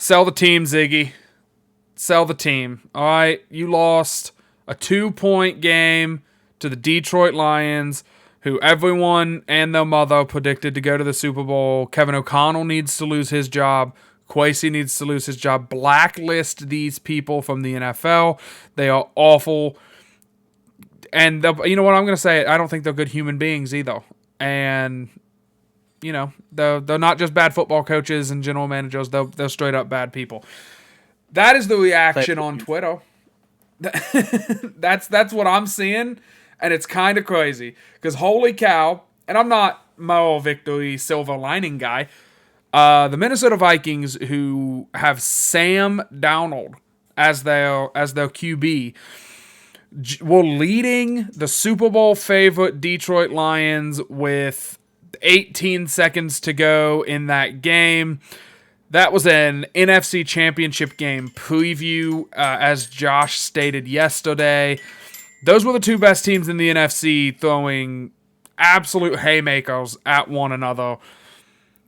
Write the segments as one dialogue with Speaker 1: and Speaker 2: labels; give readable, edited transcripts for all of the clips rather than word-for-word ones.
Speaker 1: Sell the team, Ziggy. Sell the team. All right, you lost a 2-point game to the Detroit Lions, who everyone and their mother predicted to go to the Super Bowl. Kevin O'Connell needs to lose his job. Kwesi needs to lose his job. Blacklist these people from the NFL. They are awful. And you know what I'm going to say? I don't think they're good human beings either. And, you know, they're not just bad football coaches and general managers. They're straight up bad people. That is the reaction on Twitter. That's what I'm seeing. And it's kind of crazy. Because holy cow, and I'm not moral victory silver lining guy. The Minnesota Vikings, who have Sam Darnold as their QB, were leading the Super Bowl favorite Detroit Lions with 18 seconds to go in that game. That was an NFC Championship game preview, as Josh stated yesterday. Those were the two best teams in the NFC throwing absolute haymakers at one another.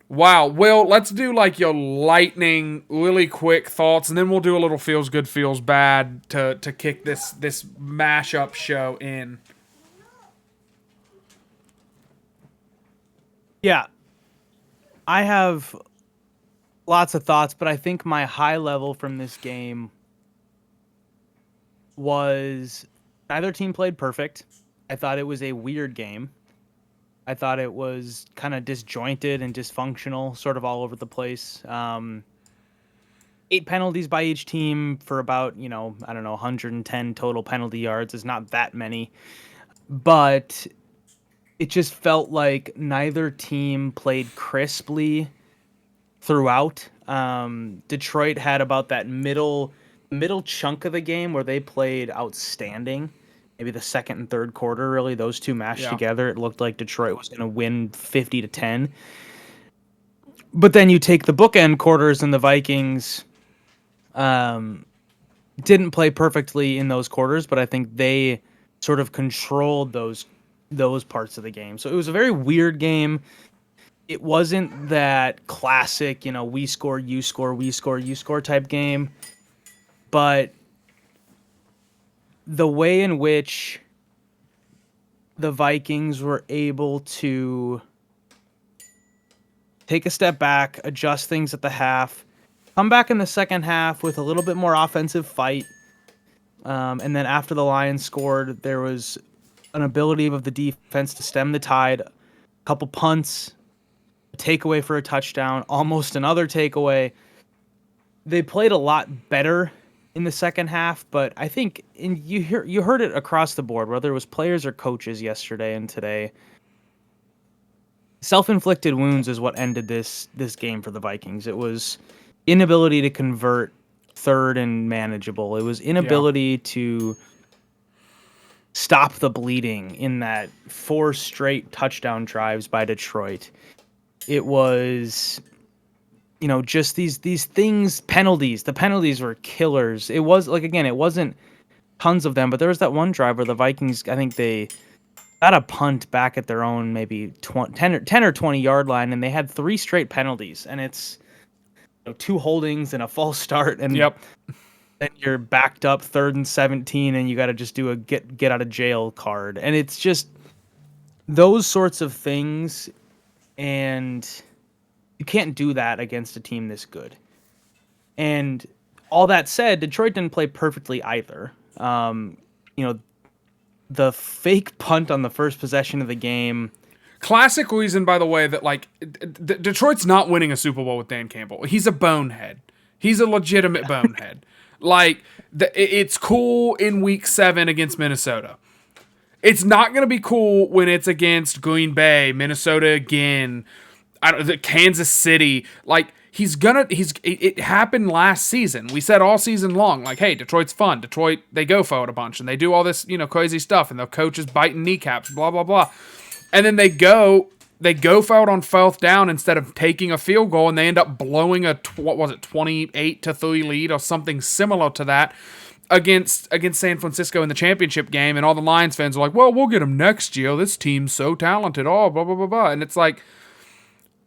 Speaker 1: Wow. Will, let's do like your lightning, really quick thoughts, and then we'll do a little feels good, feels bad to kick this mashup show in.
Speaker 2: Yeah. I have lots of thoughts, but I think my high level from this game was neither team played perfect. I thought it was a weird game. I thought it was kind of disjointed and dysfunctional, sort of all over the place. 8 penalties by each team for about, 110 total penalty yards is not that many. But it just felt like neither team played crisply throughout. Detroit had about that middle chunk of the game where they played outstanding. Maybe the second and third quarter, really, those two mashed together. It looked like Detroit was going to win 50-10. But then you take the bookend quarters, and the Vikings didn't play perfectly in those quarters, but I think they sort of controlled those parts of the game. So it was a very weird game. It wasn't that classic, we score, you score, we score, you score type game. But the way in which the Vikings were able to take a step back, adjust things at the half, come back in the second half with a little bit more offensive fight. And then after the Lions scored, there was an ability of the defense to stem the tide. A couple punts, a takeaway for a touchdown, almost another takeaway. They played a lot better in the second half, but I think you heard it across the board, whether it was players or coaches yesterday and today. Self-inflicted wounds is what ended this game for the Vikings. It was inability to convert third and manageable. It was inability to stop the bleeding in that 4 straight touchdown drives by Detroit. It was just these things, penalties. The penalties were killers. It was it wasn't tons of them, but there was that one drive where the Vikings, I think they got a punt back at their own maybe 10 or 20 yard line, and they had 3 straight penalties, and it's 2 holdings and a false start, and then you're backed up 3rd and 17, and you got to just do a get out of jail card, and it's just those sorts of things, and you can't do that against a team this good. And all that said, Detroit didn't play perfectly either. The fake punt on the first possession of the game.
Speaker 1: Classic reason, by the way, that Detroit's not winning a Super Bowl with Dan Campbell. He's a bonehead. He's a legitimate bonehead. It's cool in Week 7 against Minnesota. It's not going to be cool when it's against Green Bay, Minnesota again, Kansas City. It happened last season. We said all season long, hey, Detroit's fun. Detroit, they go for it a bunch, and they do all this, crazy stuff, and the coach is biting kneecaps, blah, blah, blah. And then they go for it on 4th down instead of taking a field goal, and they end up blowing a 28-3 lead or something similar to that against San Francisco in the championship game, and all the Lions fans are like, well, we'll get them next year. This team's so talented. Oh, blah, blah, blah, blah. And it's like,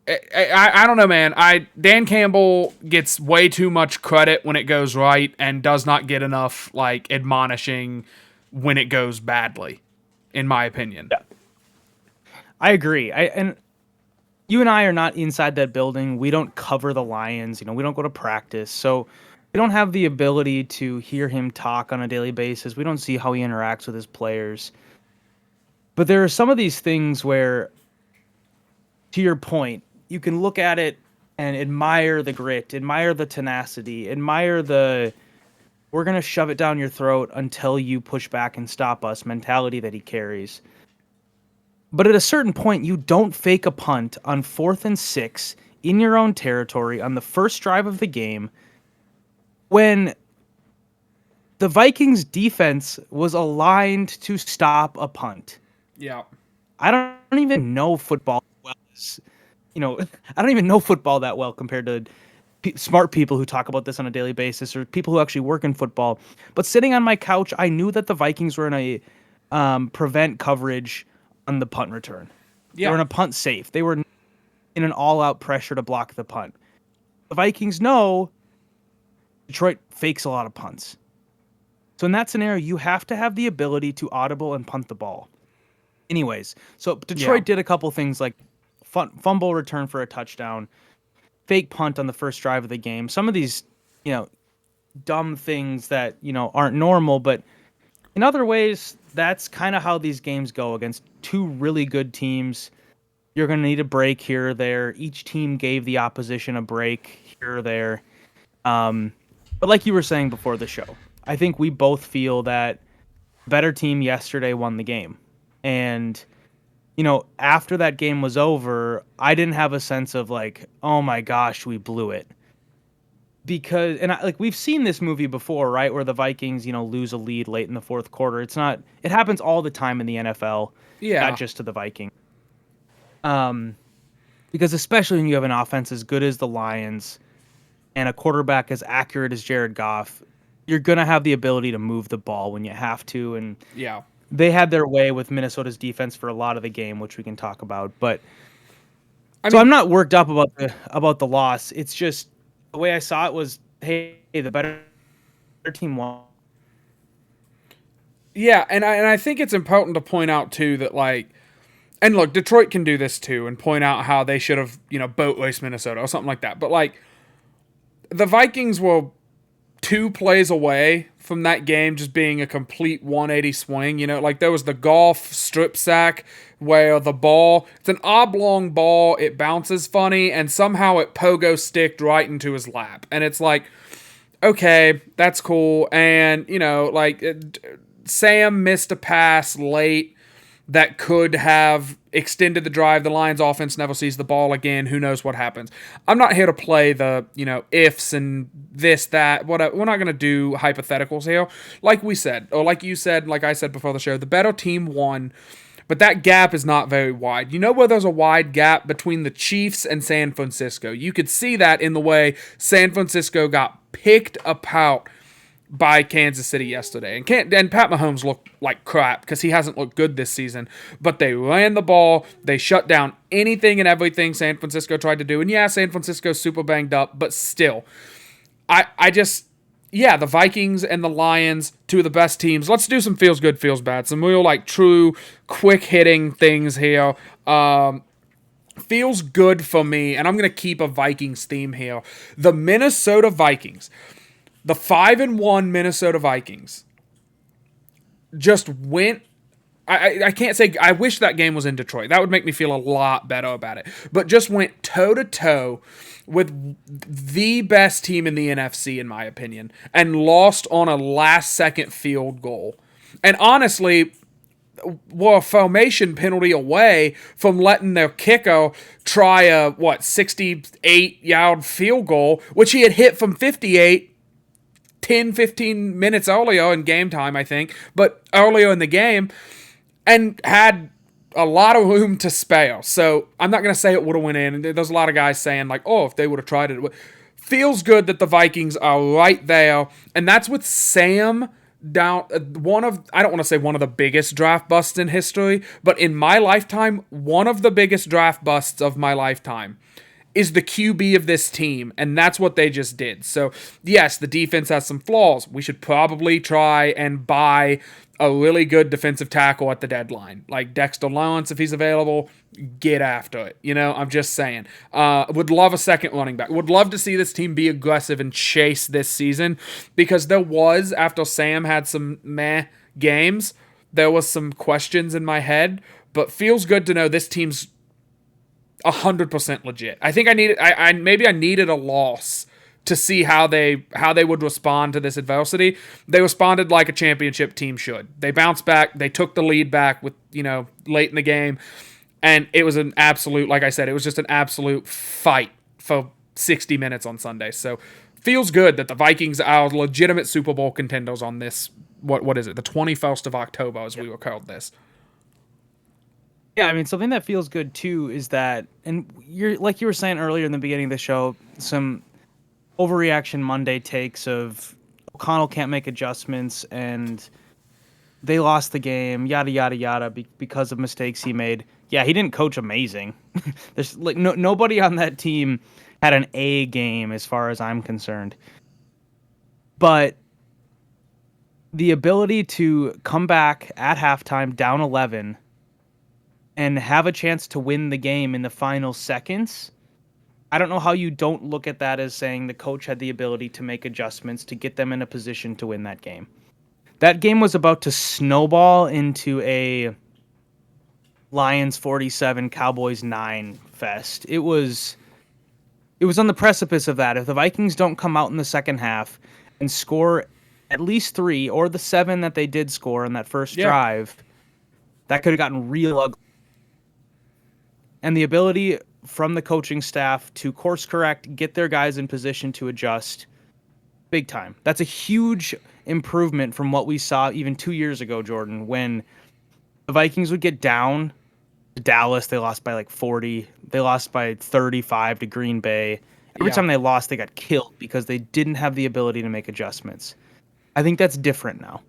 Speaker 1: I don't know, man. Dan Campbell gets way too much credit when it goes right and does not get enough like admonishing when it goes badly, in my opinion.
Speaker 2: Yeah, I agree. And you and I are not inside that building. We don't cover the Lions. We don't go to practice, so we don't have the ability to hear him talk on a daily basis. We don't see how he interacts with his players. But there are some of these things where, to your point, you can look at it and admire the grit, admire the tenacity, admire the we're going to shove it down your throat until you push back and stop us mentality that he carries. But at a certain point, you don't fake a punt on 4th and 6 in your own territory on the first drive of the game when the Vikings defense was aligned to stop a punt.
Speaker 1: Yeah.
Speaker 2: I don't even know football well. I don't even know football that well compared to smart people who talk about this on a daily basis or people who actually work in football. But sitting on my couch, I knew that the Vikings were in a prevent coverage on the punt return.
Speaker 1: Yeah.
Speaker 2: They were in a punt safe. They were in an all-out pressure to block the punt. The Vikings know Detroit fakes a lot of punts. So in that scenario, you have to have the ability to audible and punt the ball. Anyways, so Detroit did a couple things like fumble return for a touchdown, fake punt on the first drive of the game. Some of these, dumb things that, aren't normal, but in other ways, that's kind of how these games go against two really good teams. You're going to need a break here or there. Each team gave the opposition a break here or there. But like you were saying before the show, I think we both feel that better team yesterday won the game. And, after that game was over, I didn't have a sense of like, oh my gosh, we blew it. Because, we've seen this movie before, right? Where the Vikings, lose a lead late in the fourth quarter. It happens all the time in the NFL.
Speaker 1: Yeah.
Speaker 2: Not just to the Vikings. Because especially when you have an offense as good as the Lions and a quarterback as accurate as Jared Goff, you're going to have the ability to move the ball when you have to. And
Speaker 1: yeah,
Speaker 2: they had their way with Minnesota's defense for a lot of the game, which we can talk about. But I'm not worked up about the loss. It's just the way I saw it was, hey, the better team won.
Speaker 1: Yeah, and I think it's important to point out too that and look, Detroit can do this too and point out how they should have boat raced Minnesota or something like that. But the Vikings were 2 plays away from that game just being a complete 180 swing. There was the Goff strip sack where the ball, it's an oblong ball, it bounces funny, and somehow it pogo sticked right into his lap. And it's like, okay, that's cool. And, Sam missed a pass late that could have extended the drive. The Lions offense never sees the ball again. Who knows what happens? I'm not here to play the, ifs and this, that, whatever. We're not going to do hypotheticals here. Like we said, or like you said, like I said before the show, the better team won, but that gap is not very wide. You know where there's a wide gap between the Chiefs and San Francisco? You could see that in the way San Francisco got picked apart by Kansas City yesterday. And Pat Mahomes looked like crap because he hasn't looked good this season. But they ran the ball. They shut down anything and everything San Francisco tried to do. And yeah, San Francisco's super banged up, but still. The Vikings and the Lions, 2 of the best teams. Let's do some feels good, feels bad. Some real true quick hitting things here. Feels good for me, and I'm going to keep a Vikings theme here. The Minnesota Vikings. The 5-1 Minnesota Vikings just went. I can't say. I wish that game was in Detroit. That would make me feel a lot better about it. But just went toe to toe with the best team in the NFC, in my opinion, and lost on a last-second field goal. And honestly, were a formation penalty away from letting their kicker try a 68-yard field goal, which he had hit from 58. 10, 15 minutes earlier in game time, I think, but earlier in the game, and had a lot of room to spare. So I'm not going to say it would have went in. There's a lot of guys saying if they would have tried it. Feels good that the Vikings are right there, and that's with Sam down one of, I don't want to say one of the biggest draft busts in history, but in my lifetime, one of the biggest draft busts of my lifetime is the QB of this team, and that's what they just did. So, yes, the defense has some flaws. We should probably try and buy a really good defensive tackle at the deadline. Like Dexter Lawrence, if he's available, get after it. I'm just saying. Would love a second running back. Would love to see this team be aggressive and chase this season, because there was, after Sam had some meh games, there was some questions in my head, but feels good to know this team's 100% legit. I think I needed a loss to see how they would respond to this adversity. They responded like a championship team should. They bounced back. They took the lead back with late in the game, and it was an absolute, like I said, it was just an absolute fight for 60 minutes on Sunday. So feels good that the Vikings are legitimate Super Bowl contenders on this. What is it? The 21st of October, as we record this.
Speaker 2: Yeah, I mean, something that feels good too is that, and you're like you were saying earlier in the beginning of the show, some overreaction Monday takes of O'Connell can't make adjustments and they lost the game, yada yada yada, because of mistakes he made. Yeah, he didn't coach amazing. There's like nobody on that team had an A game as far as I'm concerned. But the ability to come back at halftime down 11 and have a chance to win the game in the final seconds, I don't know how you don't look at that as saying the coach had the ability to make adjustments to get them in a position to win that game. That game was about to snowball into a Lions 47, Cowboys 9 fest. It was on the precipice of that. If the Vikings don't come out in the second half and score at least 3 or the 7 that they did score in that first drive, that could have gotten real ugly. And the ability from the coaching staff to course correct, get their guys in position to adjust, big time. That's a huge improvement from what we saw even 2 years ago, Jordan, when the Vikings would get down to Dallas. They lost by like 40. They lost by 35 to Green Bay. Every time they lost, they got killed because they didn't have the ability to make adjustments. I think that's different now.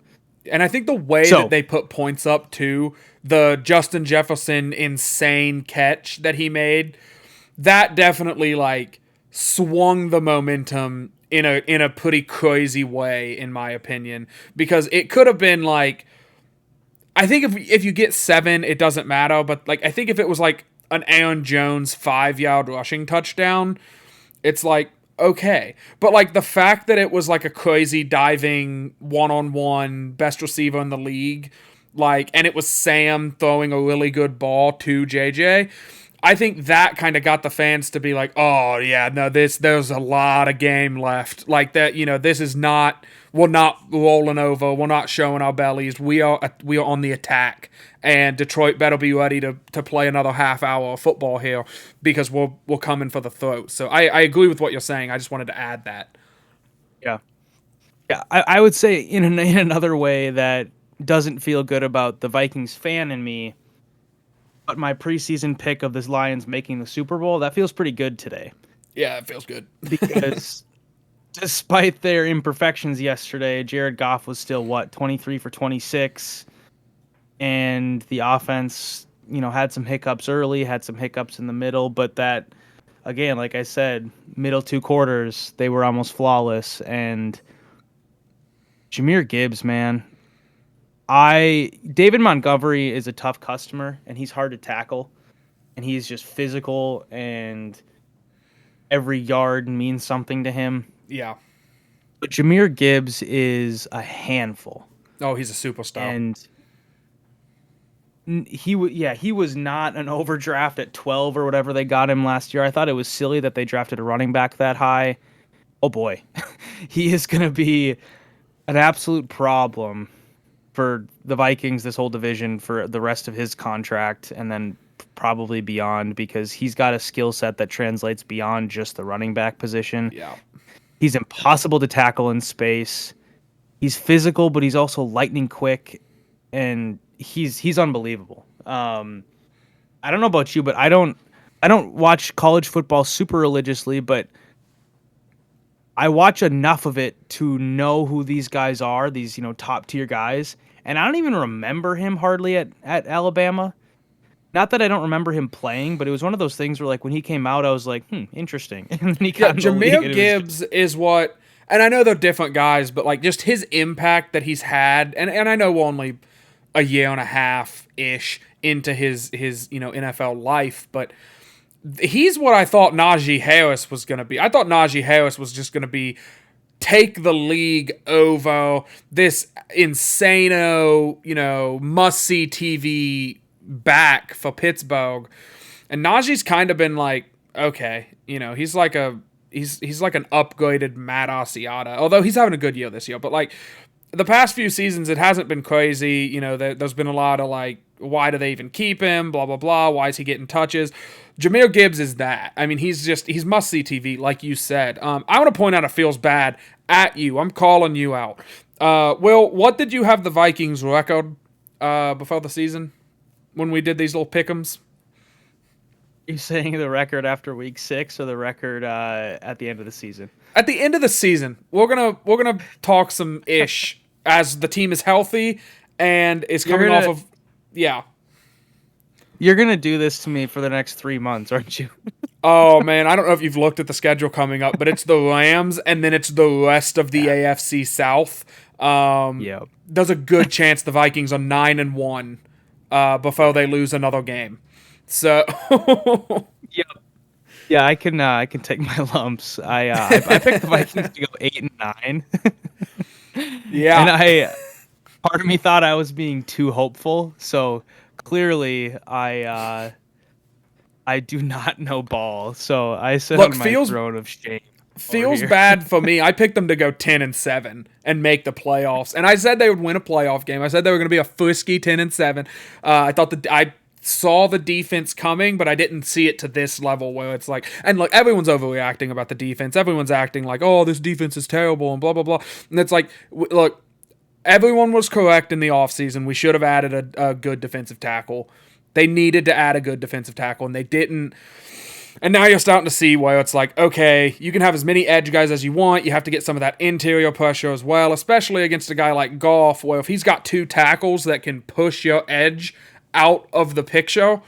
Speaker 1: And I think the way that they put points up to the Justin Jefferson insane catch that he made, that definitely like swung the momentum in a pretty crazy way, in my opinion, because it could have been like, I think if you get 7, it doesn't matter, but like I think if it was like an Aaron Jones 5-yard rushing touchdown, it's like, okay. But like the fact that it was like a crazy diving one-on-one best receiver in the league, like, and it was Sam throwing a really good ball to JJ, I think that kind of got the fans to be like, oh yeah, no, there's a lot of game left. Like that, this is not, we're not rolling over, we're not showing our bellies. We are on the attack, and Detroit better be ready to play another half hour of football here, because we're coming for the throat. So I agree with what you're saying. I just wanted to add that.
Speaker 2: Yeah. I would say in another way that doesn't feel good about the Vikings fan in me, but my preseason pick of this Lions making the Super Bowl, that feels pretty good today.
Speaker 1: Yeah, it feels good.
Speaker 2: Because despite their imperfections yesterday, Jared Goff was still, 23 for 26. And the offense, had some hiccups early, had some hiccups in the middle. But that, again, like I said, middle 2 quarters, they were almost flawless. And Jahmyr Gibbs, man. David Montgomery is a tough customer, and he's hard to tackle, and he's just physical, and every yard means something to him.
Speaker 1: Yeah.
Speaker 2: But Jahmyr Gibbs is a handful.
Speaker 1: Oh, he's a superstar.
Speaker 2: And he was not an overdraft at 12 or whatever they got him last year. I thought it was silly that they drafted a running back that high. Oh boy. He is going to be an absolute problem for the Vikings, this whole division, for the rest of his contract, and then probably beyond, because he's got a skill set that translates beyond just the running back position.
Speaker 1: Yeah.
Speaker 2: He's impossible to tackle in space. He's physical, but he's also lightning quick, and he's unbelievable. I don't know about you, but I don't watch college football super religiously, but I watch enough of it to know who these guys are, these, top tier guys. And I don't even remember him hardly at Alabama. Not that I don't remember him playing, but it was one of those things where, like, when he came out, I was like, interesting. And then he
Speaker 1: Yeah,
Speaker 2: got in the league,
Speaker 1: Jameer
Speaker 2: and it was
Speaker 1: Gibbs is what, and I know they're different guys, but like just his impact that he's had, and I know we're only a year and a half ish into his NFL life, but he's what I thought Najee Harris was going to be. I thought Najee Harris was just going to be take the league over this insano, must see TV back for Pittsburgh. And Najee's kind of been like, okay, he's like he's like an upgraded Matt Asiata. Although he's having a good year this year, but like the past few seasons, it hasn't been crazy. There's been a lot of like, why do they even keep him? Blah blah blah. Why is he getting touches? Jameer Gibbs is that. I mean, he's must see TV, like you said. I want to point out it feels bad at you. I'm calling you out. Will, what did you have the Vikings record before the season when we did these little pick'ems?
Speaker 2: you saying the record after week 6 or the record at the end of the season?
Speaker 1: At the end of the season, we're gonna talk some ish as the team is healthy and is coming off of yeah.
Speaker 2: You're gonna do this to me for the next 3 months, aren't you?
Speaker 1: Oh man, I don't know if you've looked at the schedule coming up, but it's the Rams and then it's the rest of the AFC South.
Speaker 2: Yeah.
Speaker 1: There's a good chance the Vikings are 9-1 before they lose another game. So
Speaker 2: Yep. Yeah, I can take my lumps. I picked the Vikings to go 8-9.
Speaker 1: yeah,
Speaker 2: And part of me thought I was being too hopeful. So clearly I do not know ball. So I sit
Speaker 1: Look,
Speaker 2: on my throne of shame.
Speaker 1: feels bad for me. I picked them to go 10-7 and make the playoffs, and I said they would win a playoff game. I said they were going to be a frisky 10-7. I saw the defense coming, but I didn't see it to this level where it's like, and look, everyone's overreacting about the defense. Everyone's acting like, oh, this defense is terrible and blah blah blah. And it's like, look, everyone was correct in the offseason. We should have added a good defensive tackle. They needed to add a good defensive tackle, and they didn't. And now you're starting to see where it's like, okay, you can have as many edge guys as you want. You have to get some of that interior pressure as well, especially against a guy like Goff, where if he's got 2 tackles that can push your edge out of the picture,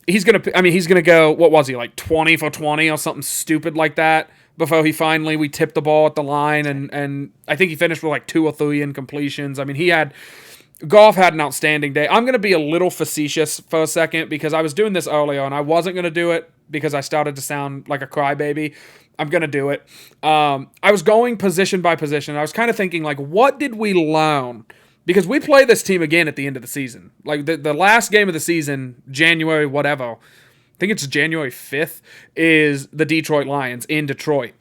Speaker 1: he's gonna go, what was he, like 20 for 20 or something stupid like that before we tipped the ball at the line, and I think he finished with like 2 or 3 incompletions. I mean, Goff had an outstanding day. I'm going to be a little facetious for a second because I was doing this earlier and I wasn't going to do it because I started to sound like a crybaby. I'm going to do it. I was going position by position. I was kind of thinking, like, what did we learn? Because we play this team again at the end of the season. Like, the last game of the season, January whatever, I think it's January 5th, is the Detroit Lions in Detroit.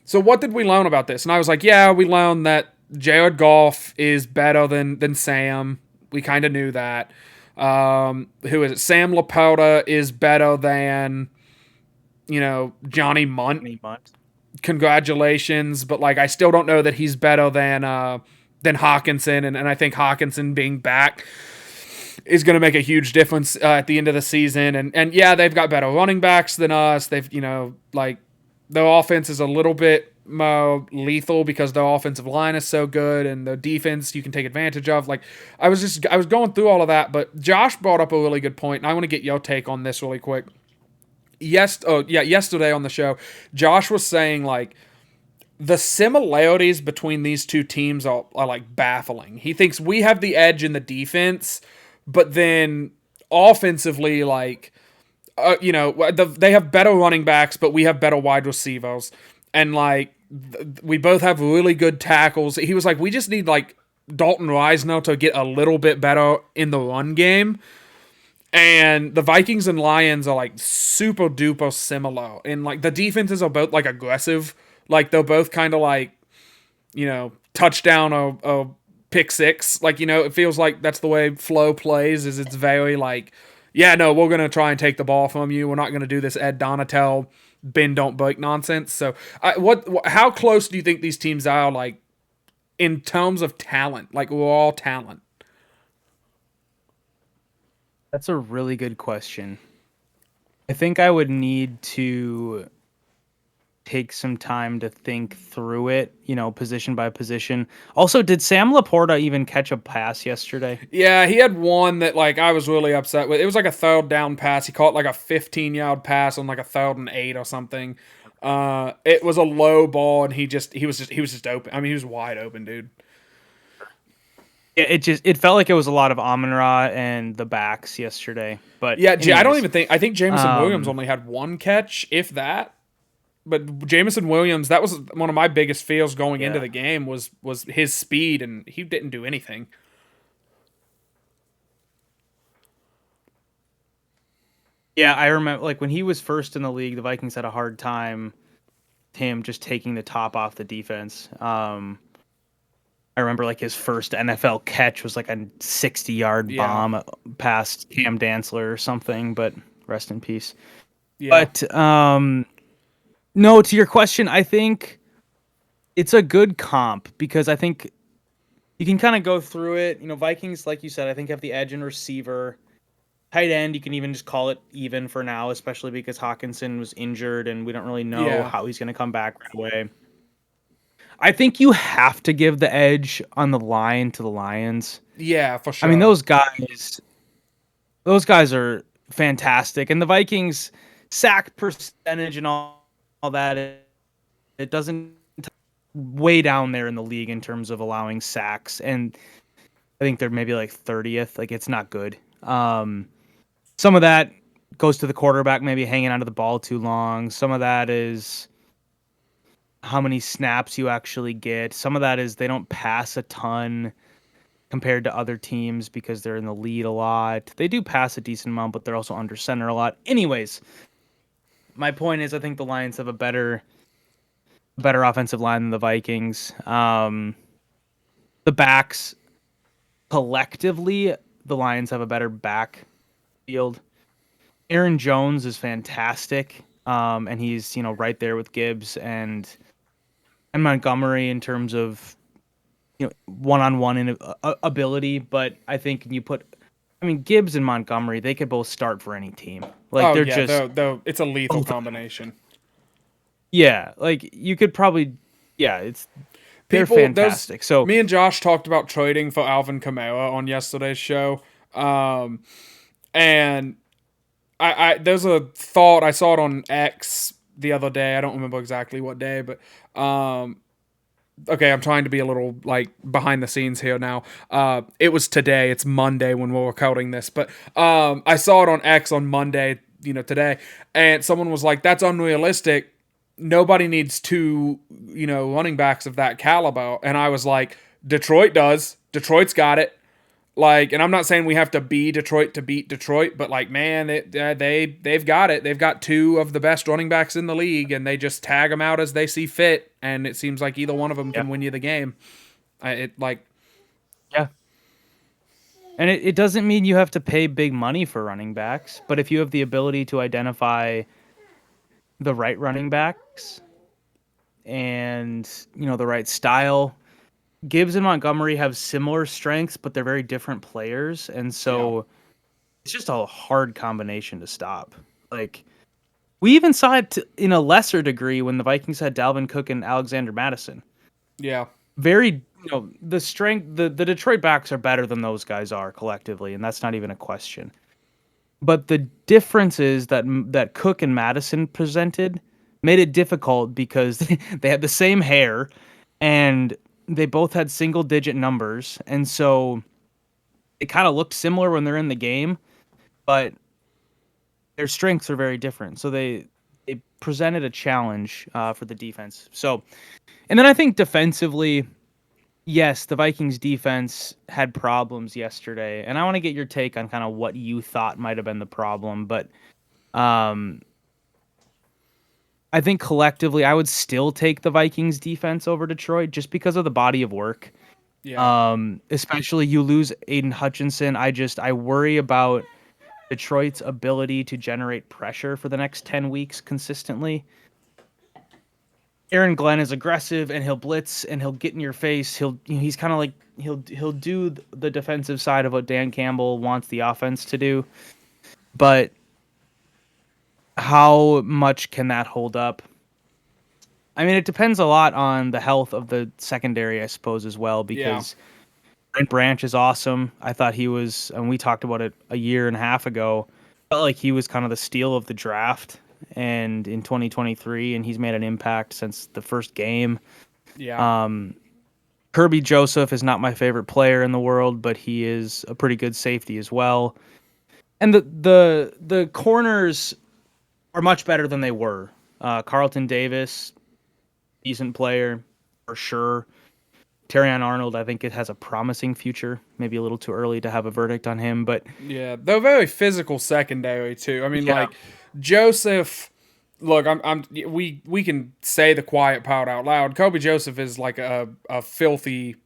Speaker 1: So what did we learn about this? And I was like, yeah, we learned that Jared Goff is better than Sam. We kind of knew that. Who is it? Sam Laporta is better than, Johnny Munt. Congratulations, but like I still don't know that he's better than Hawkinson, and I think Hawkinson being back is going to make a huge difference at the end of the season. And yeah, they've got better running backs than us. They've like their offense is a little bit more lethal because their offensive line is so good and the defense you can take advantage of. Like I was going through all of that, but Josh brought up a really good point, and I want to get your take on this really quick. Yesterday on the show, Josh was saying like the similarities between these two teams are like baffling. He thinks we have the edge in the defense, but then offensively, like they have better running backs, but we have better wide receivers, and like we both have really good tackles. He was like, we just need like Dalton Risner to get a little bit better in the run game. And the Vikings and Lions are like super duper similar. And like the defenses are both like aggressive. Like they're both kind of like, touchdown or pick six. Like, it feels like that's the way Flo plays, is it's very like, yeah, no, we're going to try and take the ball from you. We're not going to do this Ed Donatel bend don't break nonsense. So how close do you think these teams are, like in terms of talent, like raw talent?
Speaker 2: That's a really good question. I think I would need to take some time to think through it, position by position. Also, did Sam Laporta even catch a pass yesterday?
Speaker 1: Yeah, he had one that like I was really upset with. It was like a third down pass. He caught like a 15-yard pass on like a third and 8 or something. It was a low ball, and he was just open. I mean, he was wide open, dude.
Speaker 2: Yeah, it felt like it was a lot of Amon Ra and the backs yesterday. But
Speaker 1: Yeah, I don't
Speaker 2: anyways,
Speaker 1: even think. I think Jamison Williams
Speaker 2: um,
Speaker 1: only had one catch, if that. But Jamison Williams, that was one of my biggest fears going into
Speaker 2: yeah,
Speaker 1: the game was his speed, and he didn't do anything.
Speaker 2: yeah, I remember like when he was first in the league, the Vikings had a hard time him just taking the top off the defense. I remember like his first NFL catch was like a 60-yard
Speaker 1: Yeah,
Speaker 2: bomb past Cam Dantzler or something, but rest in peace.
Speaker 1: yeah,
Speaker 2: But no, to your question, I think it's a good comp because I think you can kind of go through it. Vikings, like you said, I think have the edge in receiver. Tight end, you can even just call it even for now, especially because Hawkinson was injured and we don't really know
Speaker 1: yeah,
Speaker 2: how he's going to come back right away. I think you have to give the edge on the line to the Lions.
Speaker 1: yeah, for
Speaker 2: I mean,
Speaker 1: sure.
Speaker 2: those guys are fantastic, and the Vikings sack percentage and all that it doesn't way down there in the league in terms of allowing sacks, and I think they're maybe like 30th. Like it's not good. Some of that goes to the quarterback maybe hanging onto the ball too long. Some of that is how many snaps you actually get. Some of that is they don't pass a ton compared to other teams because they're in the lead a lot. They do pass a decent amount, but they're also under center a lot. Anyways, my point is I think the Lions have a better offensive line than the Vikings. The backs collectively, the Lions have a better backfield. Aaron Jones is fantastic. And he's, right there with Gibbs and Montgomery in terms of one-on-one in ability, but I think Gibbs and Montgomery, they could both start for any team. Like
Speaker 1: Oh
Speaker 2: they're
Speaker 1: yeah,
Speaker 2: just
Speaker 1: though it's a lethal
Speaker 2: both.
Speaker 1: combination.
Speaker 2: Yeah, like you could probably, yeah, they're
Speaker 1: People, there's
Speaker 2: fantastic. So
Speaker 1: me and Josh talked about trading for Alvin Kamara on yesterday's show, and there's a thought I saw it on X the other day. I don't remember exactly what day, but okay, I'm trying to be a little like behind the scenes here now. It was today. It's Monday when we're recording this, but I saw it on X on Monday, today, and someone was like, "That's unrealistic. Nobody needs two, running backs of that caliber." And I was like, "Detroit does. Detroit's got it." Like, and I'm not saying we have to be Detroit to beat Detroit, but like, man, they've got it. They've got two of the best running backs in the league, and they just tag them out as they see fit. And it seems like either one of them
Speaker 2: yeah,
Speaker 1: can win you the game. It like,
Speaker 2: yeah, and it doesn't mean you have to pay big money for running backs, but if you have the ability to identify the right running backs and the right style. Gibbs and Montgomery have similar strengths, but they're very different players, and
Speaker 1: yeah,
Speaker 2: so it's just a hard combination to stop. Like we even saw it in a lesser degree when the Vikings had Dalvin Cook and Alexander Madison.
Speaker 1: yeah,
Speaker 2: Very, the strength, the Detroit backs are better than those guys are collectively, and that's not even a question. But the differences that Cook and Madison presented made it difficult because they had the same hair and they both had single digit numbers, and so it kind of looked similar when they're in the game, but their strengths are very different. So they presented a challenge for the defense. So, and then I think defensively, yes, the Vikings defense had problems yesterday, and I want to get your take on kind of what you thought might have been the problem, but um, I think collectively, I would still take the Vikings defense over Detroit just because of the body of work.
Speaker 1: yeah,
Speaker 2: Especially you lose Aiden Hutchinson. I worry about Detroit's ability to generate pressure for the next 10 weeks consistently. Aaron Glenn is aggressive and he'll blitz and he'll get in your face. He's kind of like he'll do the defensive side of what Dan Campbell wants the offense to do. But how much can that hold up? I mean, it depends a lot on the health of the secondary, I suppose, as well,
Speaker 1: Yeah.
Speaker 2: because Brent Branch is awesome. I thought he was, and we talked about it a year and a half ago. Felt like he was kind of the steal of the draft, and in 2023, and he's made an impact since the first game.
Speaker 1: Yeah.
Speaker 2: Kirby Joseph is not my favorite player in the world, but he is a pretty good safety as well. And the corners are much better than they were. Carlton Davis, decent player for sure. Terrion Arnold, I think it has a promising future. Maybe a little too early to have a verdict on him, but
Speaker 1: Yeah, they're very physical secondary too. I mean,
Speaker 2: yeah,
Speaker 1: like Joseph. Look, we can say the quiet part out loud. Kobe Joseph is like a filthy,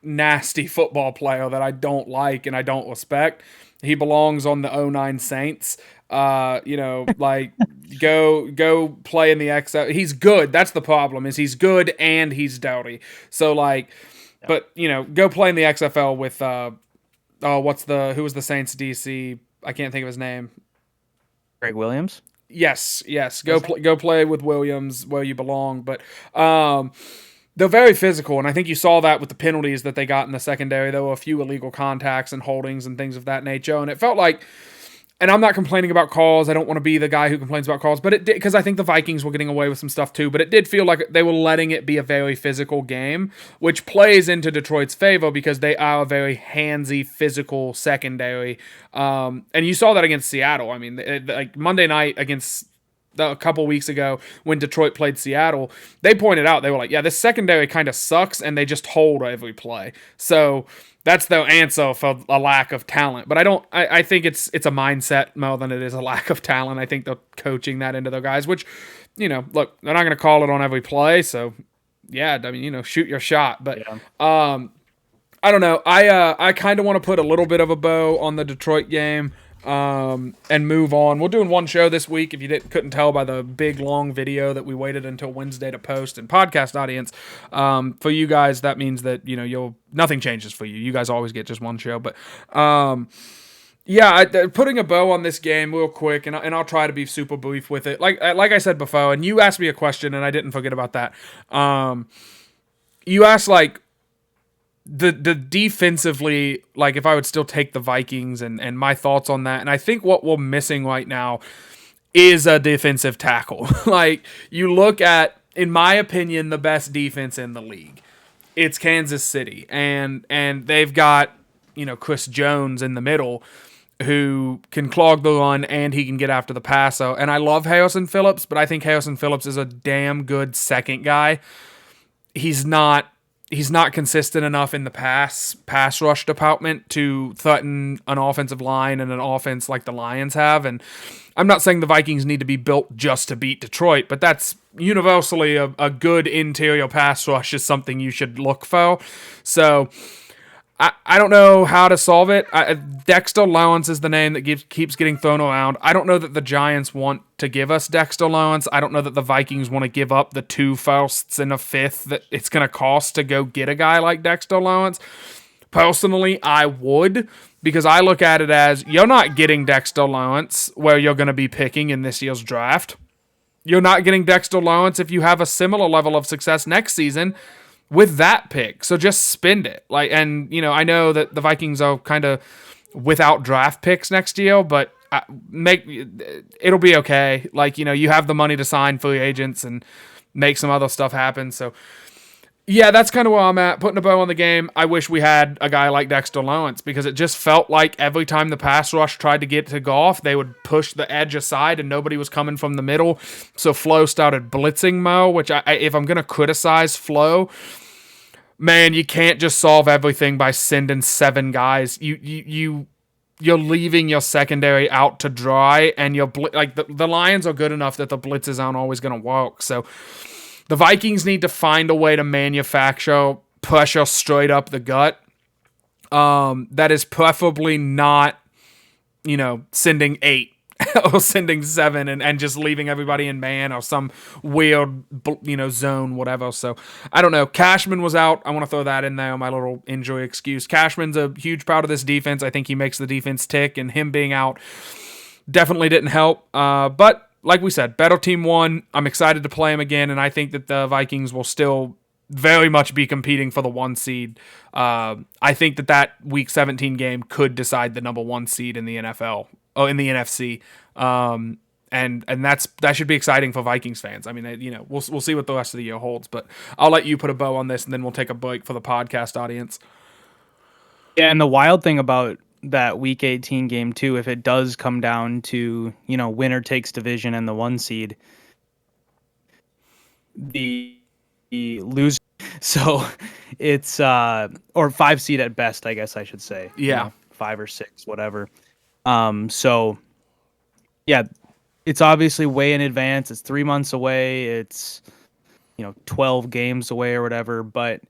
Speaker 1: nasty football player that I don't like and I don't respect. He belongs on the '09 Saints. Like go play in the XL. He's good. That's the problem. Is he's good and he's dirty. So like, but go play in the XFL with who was the Saints DC? I can't think of his name.
Speaker 2: Greg Williams.
Speaker 1: Yes. Go play with Williams where you belong. But they're very physical, and I think you saw that with the penalties that they got in the secondary. There were a few illegal contacts and holdings and things of that nature, and it felt like. And I'm not complaining about calls. I don't want to be the guy who complains about calls, but it did, because I think the Vikings were getting away with some stuff too. But it did feel like they were letting it be a very physical game, which plays into Detroit's favor because they are a very handsy, physical secondary. And you saw that against Seattle. I mean, like Monday night against a couple weeks ago when Detroit played Seattle, they pointed out, they were like, yeah, this secondary kind of sucks, and they just hold every play. So that's their answer for a lack of talent. But I think it's a mindset more than it is a lack of talent. I think they're coaching that into their guys, which, look, they're not going to call it on every play. So, yeah, I mean, shoot your shot. But,
Speaker 2: Yeah.
Speaker 1: I don't know. I kind of want to put a little bit of a bow on the Detroit game. And move on. We're doing one show this week. If you couldn't tell by the big long video that we waited until Wednesday to post, and podcast audience, for you guys, that means that nothing changes for you. You guys always get just one show. But putting a bow on this game real quick, and I'll try to be super brief with it. Like I said before, and you asked me a question, and I didn't forget about that. You asked like. The defensively, like if I would still take the Vikings and my thoughts on that. And I think what we're missing right now is a defensive tackle. Like you look at, in my opinion, the best defense in the league. It's Kansas City. And they've got, Chris Jones in the middle who can clog the run and he can get after the passer. And I love Harrison Phillips, but I think Harrison Phillips is a damn good second guy. He's not consistent enough in the pass rush department to threaten an offensive line and an offense like the Lions have. And I'm not saying the Vikings need to be built just to beat Detroit, but that's universally a good interior pass rush is something you should look for. So I don't know how to solve it. Dexter Lawrence is the name that keeps getting thrown around. I don't know that the Giants want to give us Dexter Lawrence. I don't know that the Vikings want to give up the 2 firsts and a 5th that it's going to cost to go get a guy like Dexter Lawrence. Personally, I would, because I look at it as you're not getting Dexter Lawrence where you're going to be picking in this year's draft. You're not getting Dexter Lawrence if you have a similar level of success next season with that pick. So just spend it. I know that the Vikings are kind of without draft picks next year, but it'll be okay. You have the money to sign free agents and make some other stuff happen. So yeah, that's kind of where I'm at. Putting a bow on the game. I wish we had a guy like Dexter Lawrence, because it just felt like every time the pass rush tried to get to Goff, they would push the edge aside and nobody was coming from the middle. So Flo started blitzing Mo, which if I'm going to criticize Flo, man, you can't just solve everything by sending 7 guys. You're leaving your secondary out to dry, and the Lions are good enough that the blitzes aren't always going to work. So the Vikings need to find a way to manufacture pressure straight up the gut. That is preferably not, sending 8 or sending 7 and just leaving everybody in man or some weird, zone, whatever. So I don't know. Cashman was out. I want to throw that in there, my little injury excuse. Cashman's a huge part of this defense. I think he makes the defense tick, and him being out definitely didn't help. But like we said, better team won. I'm excited to play them again, and I think that the Vikings will still very much be competing for the 1 seed. I think that Week 17 game could decide the number 1 seed in the NFL, in the NFC. And that should be exciting for Vikings fans. I mean, we'll see what the rest of the year holds, but I'll let you put a bow on this, and then we'll take a break for the podcast audience.
Speaker 2: Yeah, and the wild thing about that Week 18 game too, if it does come down to winner takes division and the 1 seed, the loser, so it's or 5 seed at best, I guess I should say.
Speaker 1: Yeah,
Speaker 2: 5 or 6, whatever. So yeah. It's obviously way in advance. It's 3 months away. It's 12 games away or whatever, but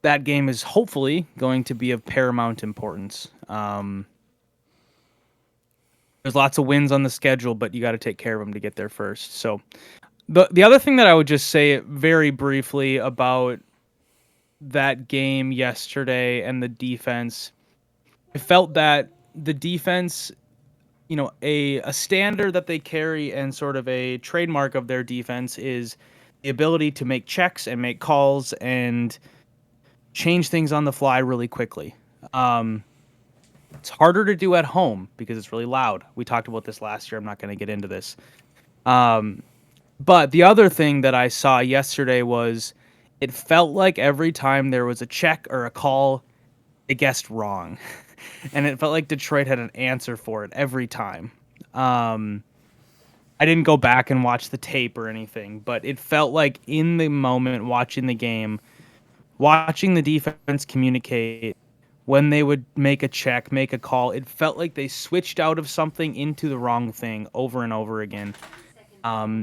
Speaker 2: that game is hopefully going to be of paramount importance. There's lots of wins on the schedule, but you got to take care of them to get there first. So the other thing that I would just say very briefly about that game yesterday and the defense, I felt that the defense, a standard that they carry and sort of a trademark of their defense is the ability to make checks and make calls and change things on the fly really quickly. It's harder to do at home because it's really loud. We talked about this last year. I'm not going to get into this. But the other thing that I saw yesterday was it felt like every time there was a check or a call, it guessed wrong. And it felt like Detroit had an answer for it every time. I didn't go back and watch the tape or anything, but it felt like in the moment watching the game, watching the defense communicate, when they would make a check, make a call, it felt like they switched out of something into the wrong thing over and over again.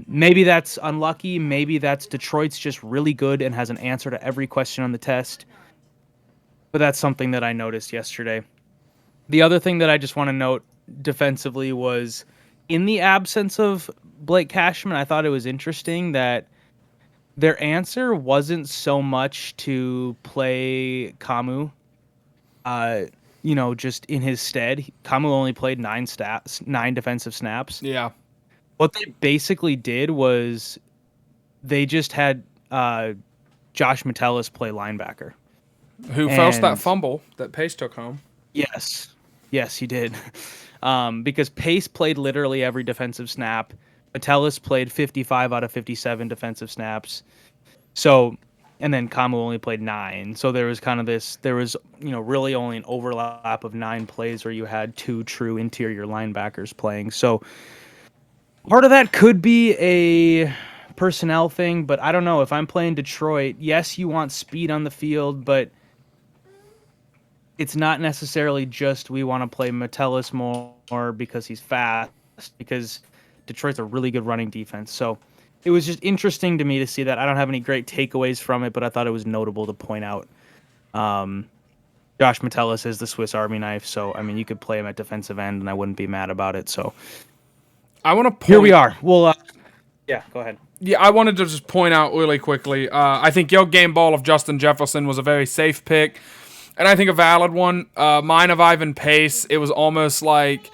Speaker 2: Maybe that's unlucky. Maybe that's Detroit's just really good and has an answer to every question on the test. But that's something that I noticed yesterday. The other thing that I just want to note defensively was in the absence of Blake Cashman, I thought it was interesting that their answer wasn't so much to play Kamu, just in his stead. Kamu only played 9 defensive snaps.
Speaker 1: Yeah.
Speaker 2: What they basically did was they just had Josh Metellus play linebacker.
Speaker 1: Who forced that fumble that Pace took home.
Speaker 2: Yes, he did. Because Pace played literally every defensive snap. Metellus played 55 out of 57 defensive snaps. So, and then Kamu only played 9. So there was kind of this, really only an overlap of 9 plays where you had 2 true interior linebackers playing. So part of that could be a personnel thing, but I don't know. If I'm playing Detroit, yes, you want speed on the field, but it's not necessarily just we want to play Metellus more because he's fast, because Detroit's a really good running defense. So it was just interesting to me to see that. I don't have any great takeaways from it, but I thought it was notable to point out. Josh Metellus is the Swiss Army knife, so I mean you could play him at defensive end, and I wouldn't be mad about it. So
Speaker 1: I want to
Speaker 2: here we are. Well, yeah, go ahead.
Speaker 1: Yeah, I wanted to just point out really quickly. I think your game ball of Justin Jefferson was a very safe pick. And I think a valid one. Mine of Ivan Pace, it was almost like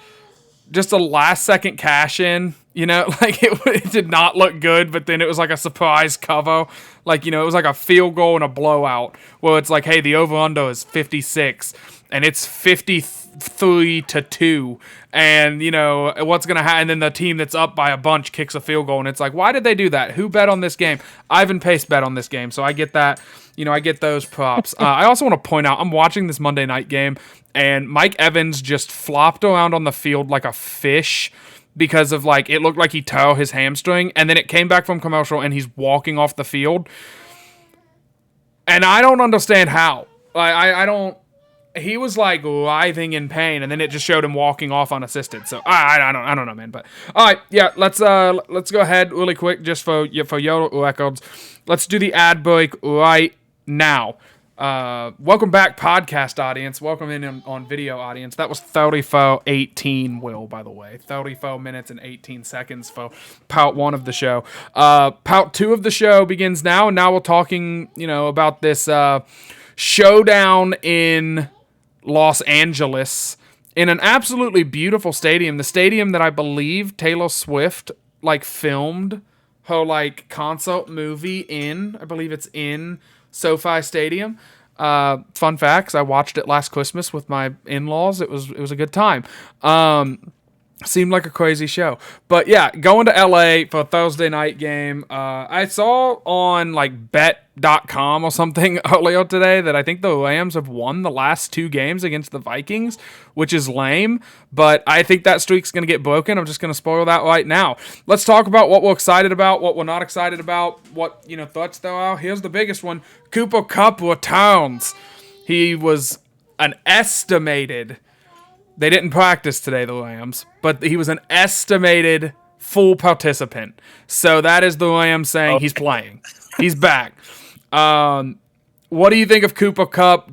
Speaker 1: just a last-second cash-in. Like it did not look good, but then it was like a surprise cover. Like, it was like a field goal and a blowout. Where it's like, hey, the over-under is 56, and it's 53-2. And, what's going to happen? And then the team that's up by a bunch kicks a field goal, and it's like, why did they do that? Who bet on this game? Ivan Pace bet on this game, so I get that. I get those props. I also want to point out, I'm watching this Monday night game, and Mike Evans just flopped around on the field like a fish because of, it looked like he tore his hamstring, and then it came back from commercial, and he's walking off the field. And I don't understand how. I don't... He was, writhing in pain, and then it just showed him walking off unassisted. So, I don't know, man. But, all right, yeah, let's go ahead really quick, just for your records. Let's do the ad break right now. Welcome back, podcast audience. Welcome in on video audience. That was 34:18, Will, by the way. 34 minutes and 18 seconds for part 1 of the show. Part 2 of the show begins now, and now we're talking, about this showdown in Los Angeles in an absolutely beautiful stadium, the stadium that I believe Taylor Swift like filmed her like concert movie in. I believe it's in SoFi Stadium. Fun facts: I watched it last Christmas with my in-laws. It was a good time. Seemed like a crazy show. But yeah, going to LA for a Thursday night game. I saw on like bet.com or something earlier today that I think the Rams have won the last 2 games against the Vikings, which is lame. But I think that streak's going to get broken. I'm just going to spoil that right now. Let's talk about what we're excited about, what we're not excited about, what, thoughts there are. Here's the biggest one. Cooper Kupp returns. He was an estimated... They didn't practice today, the Rams, but he was an estimated full participant. So that is the Rams saying he's playing. He's back. What do you think of Cooper Kupp?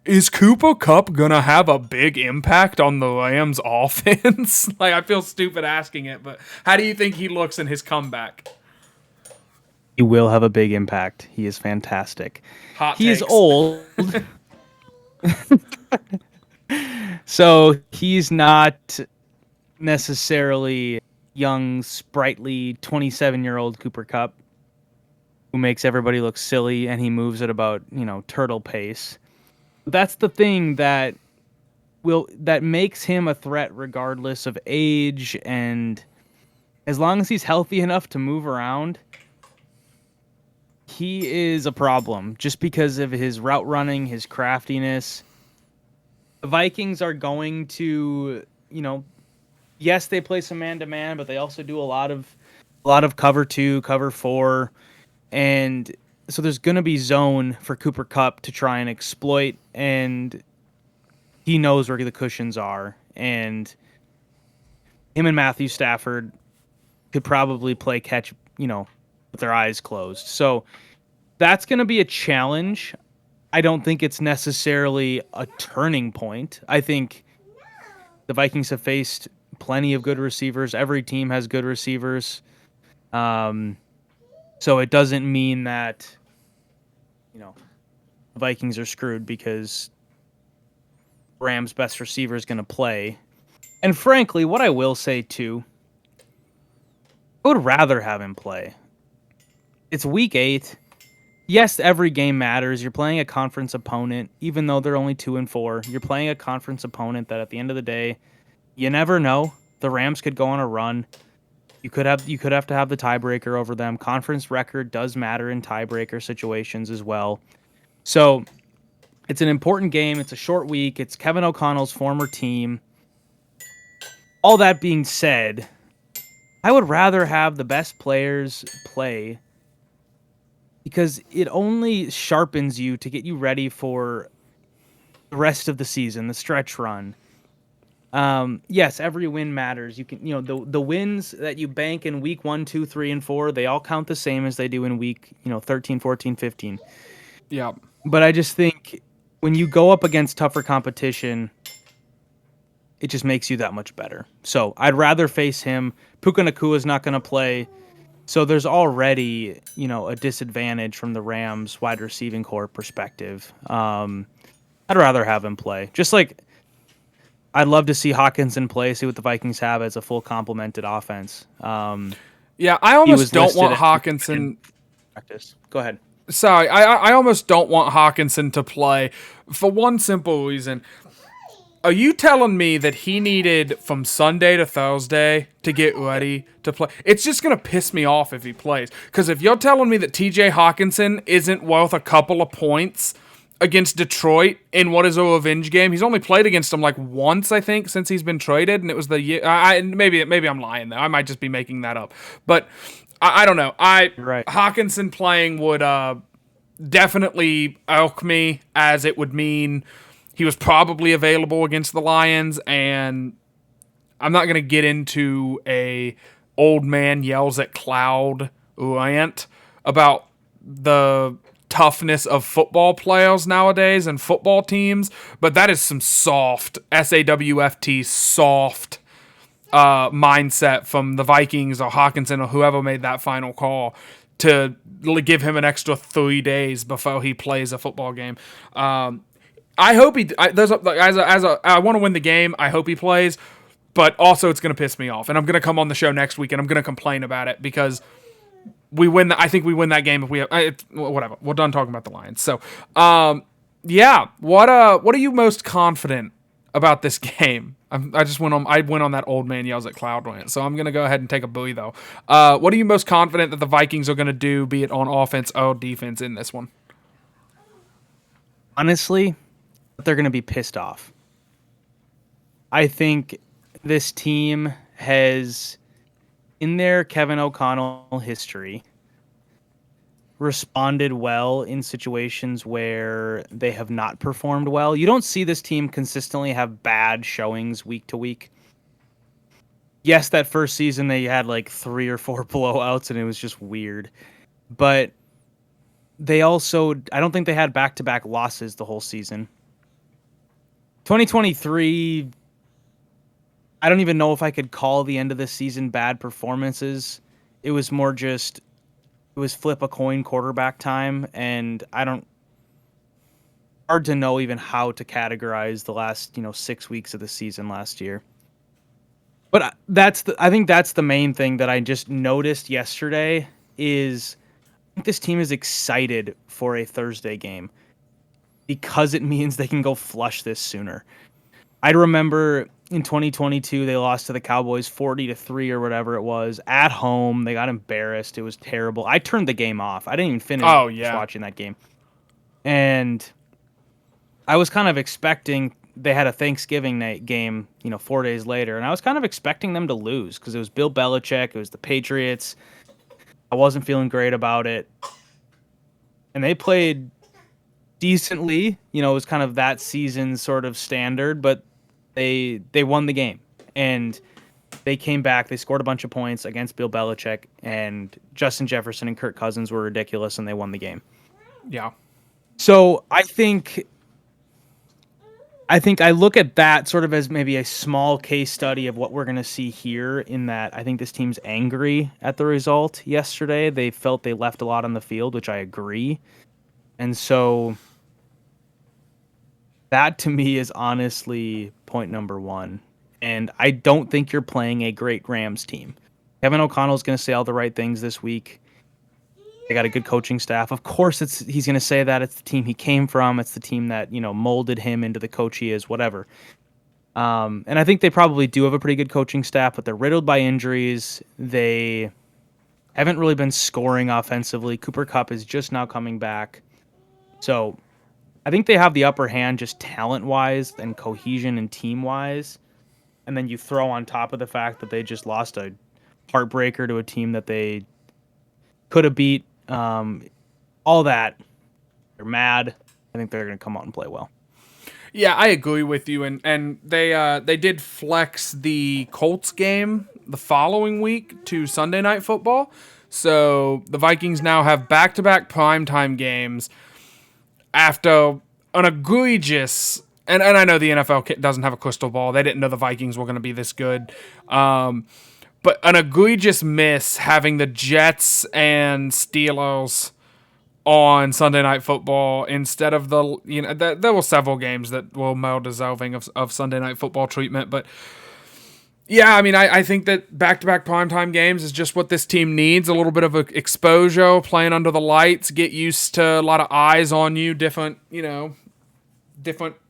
Speaker 1: Is Cooper Kupp going to have a big impact on the Rams offense? I feel stupid asking it, but how do you think he looks in his comeback?
Speaker 2: He will have a big impact. He is fantastic. He
Speaker 1: takes.
Speaker 2: is old. So he's not necessarily young, sprightly 27-year-old Cooper Kupp who makes everybody look silly and he moves at about, turtle pace. That's the thing that makes him a threat regardless of age, and as long as he's healthy enough to move around, he is a problem just because of his route running, his craftiness. The Vikings are going to, yes, they play some man-to-man, but they also do a lot of cover 2, cover 4, and so there's going to be zone for Cooper Kupp to try and exploit, and he knows where the cushions are, and him and Matthew Stafford could probably play catch, with their eyes closed. So that's going to be a challenge. I don't think it's necessarily a turning point. I think the Vikings have faced plenty of good receivers. Every team has good receivers. So it doesn't mean that, the Vikings are screwed because Rams' best receiver is going to play. And frankly, what I will say too, I would rather have him play. It's week 8. Yes, every game matters. You're playing a conference opponent, even though they're only 2-4. You're playing a conference opponent that, at the end of the day, you never know. The Rams could go on a run. You could have to have the tiebreaker over them. Conference record does matter in tiebreaker situations as well. So it's an important game. It's a short week. It's Kevin O'Connell's former team. All that being said, I would rather have the best players play, because it only sharpens you to get you ready for the rest of the season, the stretch run. Yes, every win matters. You can, the wins that you bank in week 1, 2, 3, and 4, they all count the same as they do in week, 13, 14, 15.
Speaker 1: Yeah.
Speaker 2: But I just think when you go up against tougher competition, it just makes you that much better. So I'd rather face him. Puka Nakua is not going to play. So there's already, a disadvantage from the Rams wide receiving core perspective. I'd rather have him play. Just like I'd love to see Hawkinson play, see what the Vikings have as a full complemented offense.
Speaker 1: Yeah, I almost don't want Hawkinson.
Speaker 2: Practice. Go ahead.
Speaker 1: Sorry, I almost don't want Hawkinson to play for one simple reason. Are you telling me that he needed from Sunday to Thursday to get ready to play? It's just going to piss me off if he plays. Because if you're telling me that TJ Hawkinson isn't worth a couple of points against Detroit in what is a revenge game, he's only played against them like once, I think, since he's been traded, and it was the year. Maybe I'm lying there. I might just be making that up. But I don't know.
Speaker 2: Right.
Speaker 1: Hawkinson playing would definitely irk me, as it would mean he was probably available against the Lions, and I'm not going to get into a old man yells at cloud rant about the toughness of football players nowadays and football teams, but that is some soft, SAWFT soft mindset from the Vikings or Hawkinson or whoever made that final call to give him an extra 3 days before he plays a football game. I hope he. I want to win the game. I hope he plays, but also it's going to piss me off, and I'm going to come on the show next week and I'm going to complain about it because we win. I think we win that game if we have. Whatever. We're done talking about the Lions. So, yeah. What are you most confident about this game? I just went on. I went on that old man yells at cloud rant. So I'm going to go ahead and take a buoy though. What are you most confident that the Vikings are going to do, be it on offense or defense, in this one?
Speaker 2: Honestly, they're going to be pissed off. I think this team has, in their Kevin O'Connell history, responded well in situations where they have not performed well. You don't see this team consistently have bad showings week to week. Yes, that first season they had like 3 or 4 blowouts and it was just weird. But they also, I don't think they had back-to-back losses the whole season. 2023, I don't even know if I could call the end of the season bad performances. It was more just, it was flip a coin quarterback time, and hard to know even how to categorize the last, 6 weeks of the season last year. But I think that's the main thing that I just noticed yesterday is I think this team is excited for a Thursday game because it means they can go flush this sooner. I remember in 2022 they lost to the Cowboys 40-3 or whatever it was at home. They got embarrassed. It was terrible. I turned the game off. I didn't even finish watching that game. And I was kind of expecting they had a Thanksgiving night game, 4 days later, and I was kind of expecting them to lose because it was Bill Belichick, it was the Patriots. I wasn't feeling great about it. And they played decently, it was kind of that season's sort of standard, but they won the game. And they came back, they scored a bunch of points against Bill Belichick, and Justin Jefferson and Kirk Cousins were ridiculous, and they won the game.
Speaker 1: Yeah.
Speaker 2: So I think I look at that sort of as maybe a small case study of what we're going to see here, in that I think this team's angry at the result yesterday. They felt they left a lot on the field, which I agree. And so that to me is honestly point number one. And I don't think you're playing a great Rams team. Kevin O'Connell's going to say all the right things this week. They got a good coaching staff. Of course, he's going to say that it's the team he came from. It's the team that, molded him into the coach he is, whatever. And I think they probably do have a pretty good coaching staff, but they're riddled by injuries. They haven't really been scoring offensively. Cooper Kupp is just now coming back. So I think they have the upper hand just talent-wise and cohesion and team-wise. And then you throw on top of the fact that they just lost a heartbreaker to a team that they could have beat. All that, they're mad. I think they're going to come out and play well.
Speaker 1: Yeah, I agree with you, and they did flex the Colts game the following week to Sunday Night Football, so the Vikings now have back-to-back primetime games after an egregious. And I know the NFL doesn't have a crystal ball. They didn't know the Vikings were going to be this good. But an egregious miss having the Jets and Steelers on Sunday Night Football instead of there were several games that were more deserving of Sunday Night Football treatment. But yeah, I mean, I think that back-to-back primetime games is just what this team needs. A little bit of exposure, playing under the lights, get used to a lot of eyes on you, different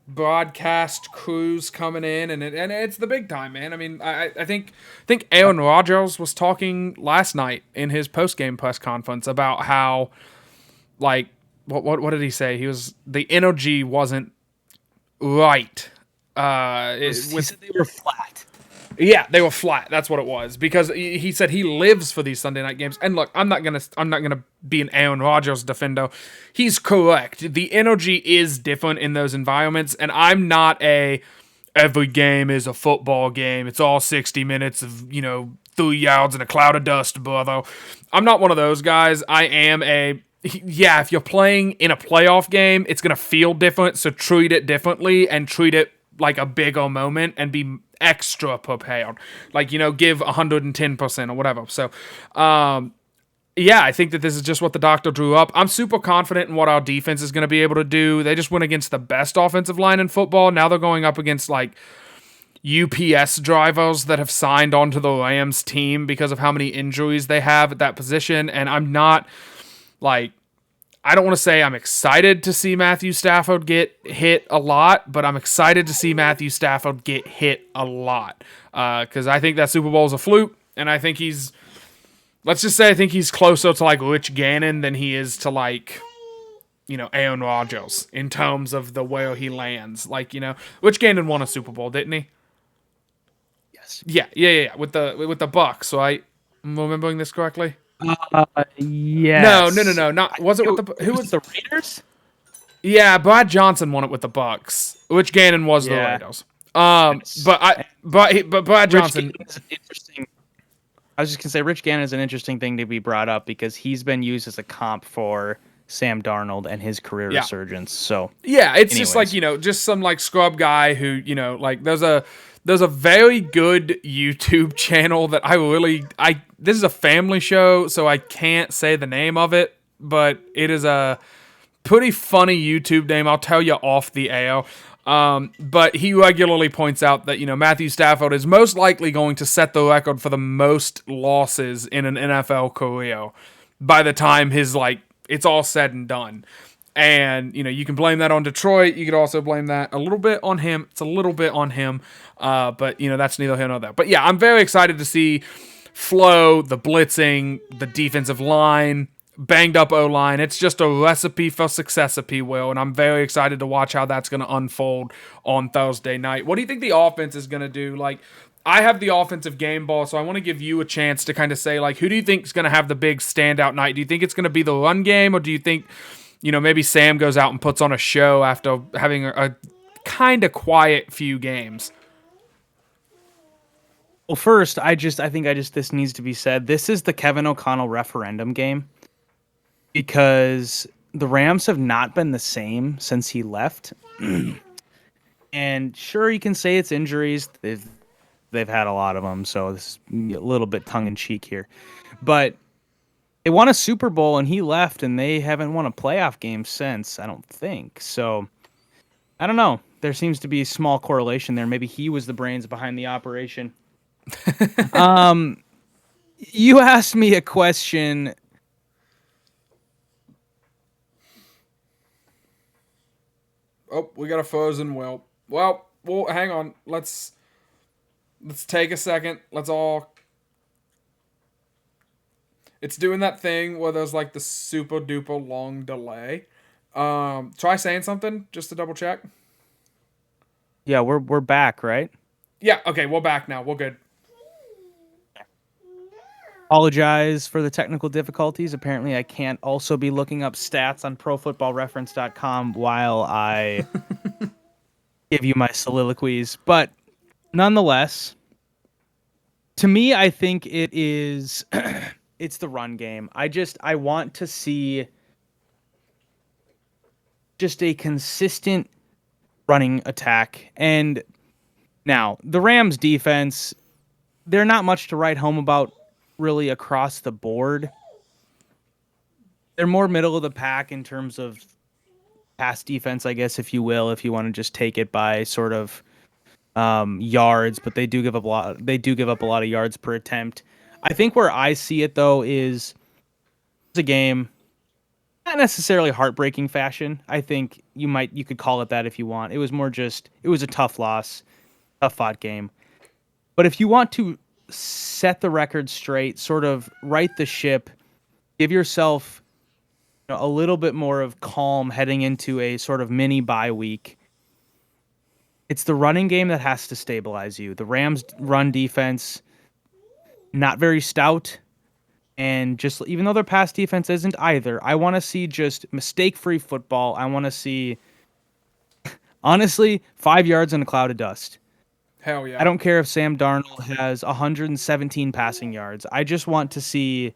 Speaker 1: broadcast crews coming in, and it's the big time, man. I mean, I think Aaron Rodgers was talking last night in his post-game press conference about how, like, what did he say? The energy wasn't right.
Speaker 2: He said they were flat.
Speaker 1: Yeah, they were flat. That's what it was, because he said he lives for these Sunday night games. And look, I'm not gonna be an Aaron Rodgers defender. He's correct. The energy is different in those environments, and I'm not every game is a football game. It's all 60 minutes of 3 yards and a cloud of dust, brother. I'm not one of those guys. I am if you're playing in a playoff game, it's gonna feel different. So treat it differently and treat it like a bigger moment and be extra prepared, like give 110% or whatever. So Yeah, I think that this is just what the doctor drew up. I'm super confident in what our defense is going to be able to do. They just went against the best offensive line in football. Now they're going up against like UPS drivers that have signed onto the Rams team because of how many injuries they have at that position. And I'm not like, I don't want to say I'm excited to see Matthew Stafford get hit a lot, but I'm excited to see Matthew Stafford get hit a lot because I think that Super Bowl is a fluke, and I think he's, let's just say, I think he's closer to like Rich Gannon than he is to like, Aaron Rodgers in terms of the where he lands. Like, Rich Gannon won a Super Bowl, didn't he?
Speaker 2: Yes.
Speaker 1: Yeah. With the Bucks, right? Am I remembering this correctly?
Speaker 2: Yes.
Speaker 1: No. Not was it with the who
Speaker 2: Was
Speaker 1: was
Speaker 2: it the Raiders?
Speaker 1: Yeah, Brad Johnson won it with the Bucks, which Gannon was the
Speaker 2: Yeah.
Speaker 1: Raiders.
Speaker 2: Yes.
Speaker 1: But Brad
Speaker 2: Rich
Speaker 1: Johnson.
Speaker 2: Gannon is an interesting. I was just gonna say Rich Gannon is an interesting thing to be brought up because he's been used as a comp for Sam Darnold and his career
Speaker 1: Yeah.
Speaker 2: resurgence. So
Speaker 1: Yeah, it's just like,
Speaker 2: anyways.
Speaker 1: just some like scrub guy who, like there's a very good YouTube channel that I this is a family show, so I can't say the name of it, but it is a pretty funny YouTube name. I'll tell you off the air. But he regularly points out that, Matthew Stafford is most likely going to set the record for the most losses in an NFL career by the time it's all said and done. And, you can blame that on Detroit. You could also blame that a little bit on him. It's a little bit on him. But, that's neither here nor there. But yeah, I'm very excited to see flow, the blitzing, the defensive line, banged up O-line. It's just a recipe for success, Will, and I'm very excited to watch how that's going to unfold on Thursday night. What do you think the offense is going to do? Like, I have the offensive game ball, so I want to give you a chance to kind of say, like, who do you think is going to have the big standout night? Do you think it's going to be the run game, or do you think, maybe Sam goes out and puts on a show after having a kind of quiet few games?
Speaker 2: Well, first, this needs to be said. This is the Kevin O'Connell referendum game because the Rams have not been the same since he left. And sure, you can say it's injuries. They've had a lot of them, so this is a little bit tongue in cheek here. But they won a Super Bowl and he left, and they haven't won a playoff game since, I don't think. So I don't know. There seems to be a small correlation there. Maybe he was the brains behind the operation. You asked me a question.
Speaker 1: Oh, we got a frozen Will. Well, hang on. Let's take a second. Let's all. It's doing that thing where there's like the super duper long delay. Try saying something just to double check.
Speaker 2: Yeah, we're back, right?
Speaker 1: Yeah. Okay, we're back now. We're good.
Speaker 2: Apologize for the technical difficulties. Apparently, I can't also be looking up stats on ProFootballReference.com while I give you my soliloquies. But nonetheless, to me, I think it is it's the run game. I want to see just a consistent running attack. And now, the Rams defense, they're not much to write home about really across the board. They're more middle of the pack in terms of pass defense, I guess, if you will, if you want to just take it by sort of yards, but they do give up a lot. They do give up a lot of yards per attempt. I think where I see it though is a game, not necessarily heartbreaking fashion. I think you could call it that if you want. It was more just it was a tough loss, tough fought game. But if you want to set the record straight, sort of right the ship, give yourself a little bit more of calm heading into a sort of mini bye week. It's the running game that has to stabilize you. The Rams' run defense, not very stout, and just even though their pass defense isn't either, I want to see just mistake-free football. I want to see, honestly, 5 yards in a cloud of dust.
Speaker 1: Hell yeah.
Speaker 2: I don't care if Sam Darnold has 117 passing yards. I just want to see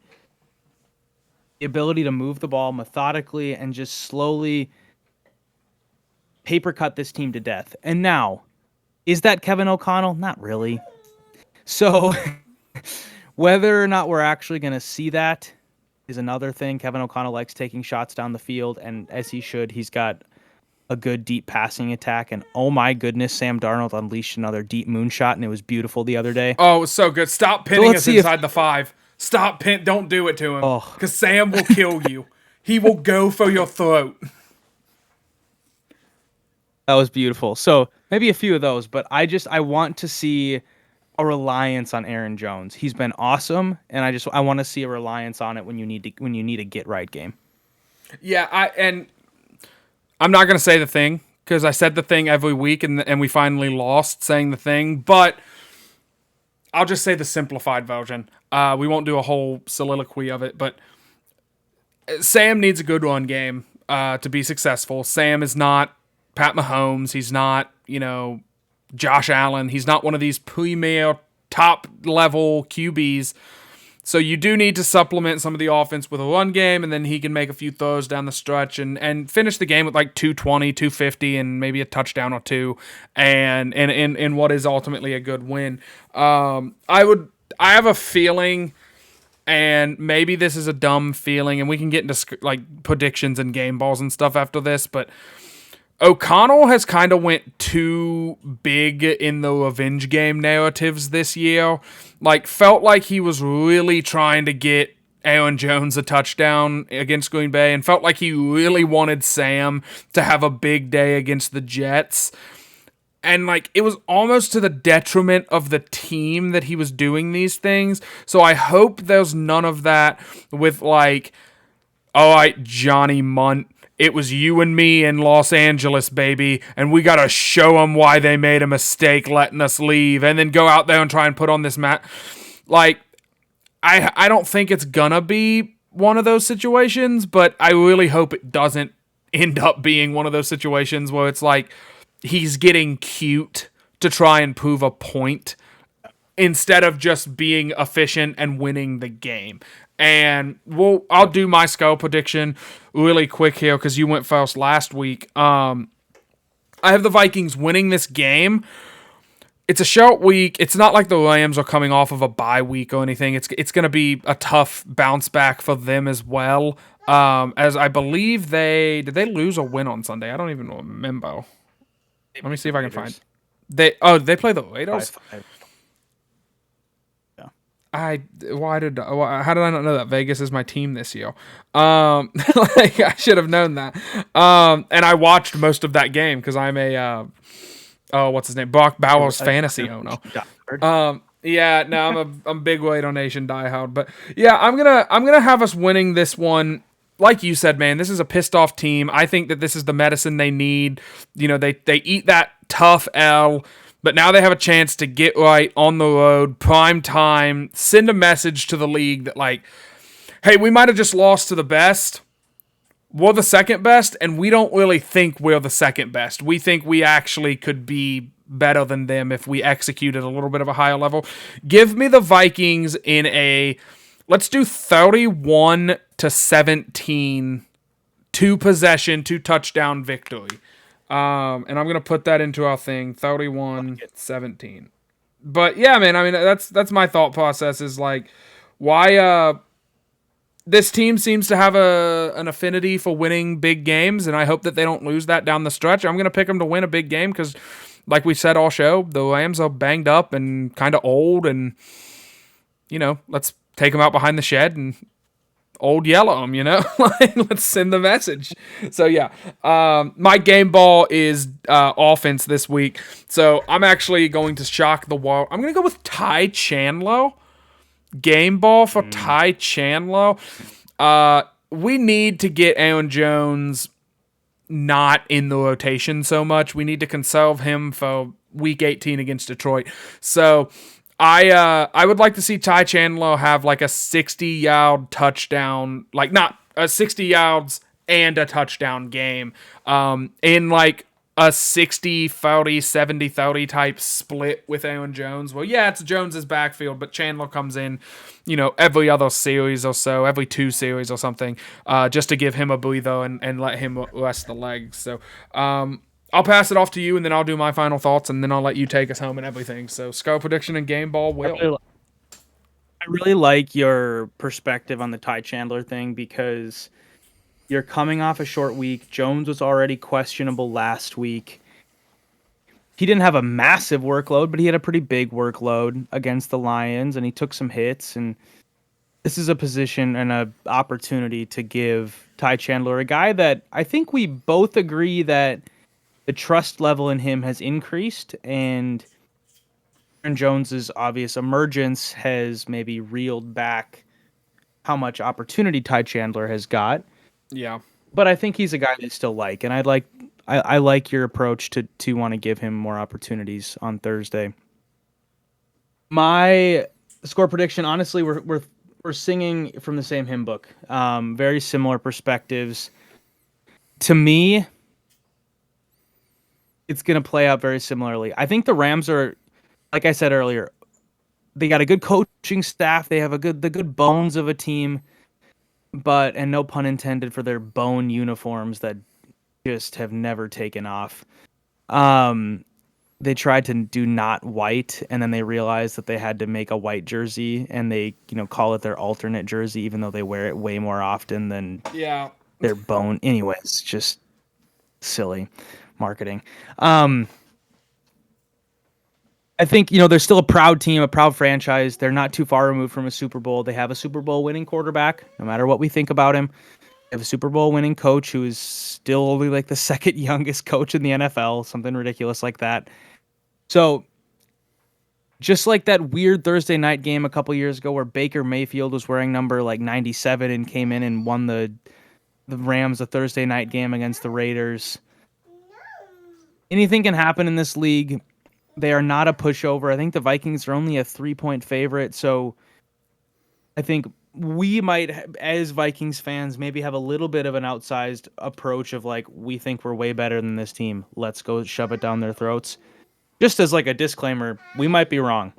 Speaker 2: the ability to move the ball methodically and just slowly paper cut this team to death. And now, is that Kevin O'Connell? Not really. So whether or not we're actually going to see that, is another thing. Kevin O'Connell likes taking shots down the field, and as he should, he's got a good deep passing attack. And oh my goodness, Sam Darnold unleashed another deep moonshot, and it was beautiful the other day.
Speaker 1: Oh, it was so good. Stop
Speaker 2: So
Speaker 1: pinning
Speaker 2: let's
Speaker 1: us
Speaker 2: see if
Speaker 1: inside the 5. Stop pin. Don't do it to him.
Speaker 2: Oh.
Speaker 1: Because Sam will kill you. He will go for your throat.
Speaker 2: That was beautiful. So maybe a few of those, but I want to see a reliance on Aaron Jones. He's been awesome, and I want to see a reliance on it when you need a get right game.
Speaker 1: Yeah, I'm not gonna say the thing because I said the thing every week and we finally lost saying the thing, but I'll just say the simplified version. We won't do a whole soliloquy of it, but Sam needs a good run game to be successful. Sam is not Pat Mahomes. He's not, Josh Allen. He's not one of these premier top level QBs. So you do need to supplement some of the offense with a run game, and then he can make a few throws down the stretch and finish the game with like 220, 250, and maybe a touchdown or two, and in what is ultimately a good win. I have a feeling, and maybe this is a dumb feeling, and we can get into like predictions and game balls and stuff after this, but O'Connell has kind of went too big in the revenge game narratives this year. Like, felt like he was really trying to get Aaron Jones a touchdown against Green Bay and felt like he really wanted Sam to have a big day against the Jets. And, like, it was almost to the detriment of the team that he was doing these things. So I hope there's none of that with, like, all right, Johnny Munt, it was you and me in Los Angeles, baby, and we gotta show them why they made a mistake letting us leave, and then go out there and try and put on this mat. Like, I don't think it's gonna be one of those situations, but I really hope it doesn't end up being one of those situations where it's like he's getting cute to try and prove a point instead of just being efficient and winning the game. And I'll do my score prediction really quick here because you went first last week. I have the Vikings winning this game. It's a short week. It's not like the Rams are coming off of a bye week or anything. It's going to be a tough bounce back for them as well. As I believe did they lose or win on Sunday? I don't even remember. Let me see if I can find. They play the Raiders.
Speaker 2: 5-5.
Speaker 1: How did I not know that Vegas is my team this year? Like I should have known that. And I watched most of that game because I'm a what's his name? Brock Bowers fantasy owner. Yeah, no, I'm a big Raider Nation diehard, but yeah, I'm gonna have us winning this one. Like you said, man, this is a pissed off team. I think that this is the medicine they need. They eat that tough L. But now they have a chance to get right on the road, prime time, send a message to the league that, like, hey, we might have just lost to the best. We're the second best, and we don't really think we're the second best. We think we actually could be better than them if we executed a little bit of a higher level. Give me the Vikings in let's do 31-17, 2-possession, 2-touchdown victory. And I'm gonna put that into our thing, 31-17. But yeah, man, I mean that's my thought process is like why this team seems to have an affinity for winning big games, and I hope that they don't lose that down the stretch. I'm gonna pick them to win a big game because, like we said all show, the Rams are banged up and kind of old, and let's take them out behind the shed and old yellow them, like, let's send the message. So yeah, my game ball is offense this week. So I'm actually going to shock the world. I'm going to go with Ty Chandler. Game ball for Ty Chandler. We need to get Aaron Jones not in the rotation so much. We need to conserve him for week 18 against Detroit. So I would like to see Ty Chandler have like a 60-yard touchdown, like not a 60 yards and a touchdown game, in like a 60-30, 70-30 type split with Aaron Jones. Well, yeah, it's Jones's backfield, but Chandler comes in, every other series or so, every 2 series or something, just to give him a breather and let him rest the legs. So, I'll pass it off to you, and then I'll do my final thoughts, and then I'll let you take us home and everything. So, score prediction and game ball, Will.
Speaker 2: I really like your perspective on the Ty Chandler thing because you're coming off a short week. Jones was already questionable last week. He didn't have a massive workload, but he had a pretty big workload against the Lions, and he took some hits. And this is a position and a opportunity to give Ty Chandler, a guy that I think we both agree that the trust level in him has increased, and Aaron Jones's obvious emergence has maybe reeled back how much opportunity Ty Chandler has got.
Speaker 1: Yeah.
Speaker 2: But I think he's a guy that I still like, and I like your approach to want to give him more opportunities on Thursday. My score prediction, honestly, we're singing from the same hymn book. Very similar perspectives. To me, it's going to play out very similarly. I think the Rams are, like I said earlier, they got a good coaching staff. They have the good bones of a team, and no pun intended for their bone uniforms that just have never taken off. They tried to do not white, and then they realized that they had to make a white jersey, and they call it their alternate jersey, even though they wear it way more often than their bone. Anyways, just silly marketing. I think, they're still a proud team, a proud franchise. They're not too far removed from a Super Bowl. They have a Super Bowl winning quarterback, no matter what we think about him. They have a Super Bowl winning coach who is still only like the second youngest coach in the NFL, something ridiculous like that. So, just like that weird Thursday night game a couple years ago where Baker Mayfield was wearing number like 97 and came in and won the Rams a Thursday night game against the Raiders. Anything can happen in this league. They are not a pushover. I think the Vikings are only a 3-point favorite. So I think we might, as Vikings fans, maybe have a little bit of an outsized approach of like, we think we're way better than this team. Let's go shove it down their throats. Just as like a disclaimer, we might be wrong.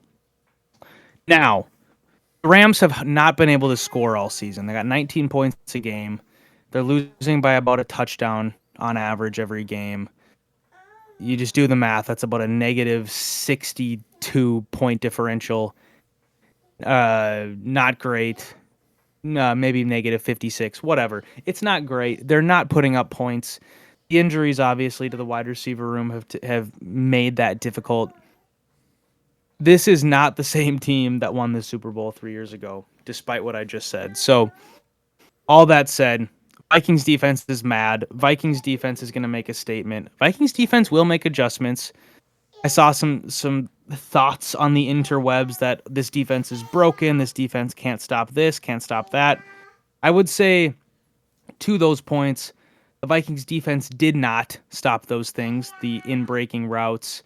Speaker 2: Now, the Rams have not been able to score all season. They got 19 points a game. They're losing by about a touchdown on average every game. You just do the math. That's about a negative 62 point differential. Not great. Maybe negative 56, whatever. It's not great. They're not putting up points. The injuries, obviously, to the wide receiver room have made that difficult. This is not the same team that won the Super Bowl 3 years ago, despite what I just said. So, all that said, Vikings defense is mad. Vikings defense is going to make a statement. Vikings defense will make adjustments. I saw some thoughts on the interwebs that this defense is broken. This defense can't stop this, can't stop that. I would say to those points, the Vikings defense did not stop those things. The in-breaking routes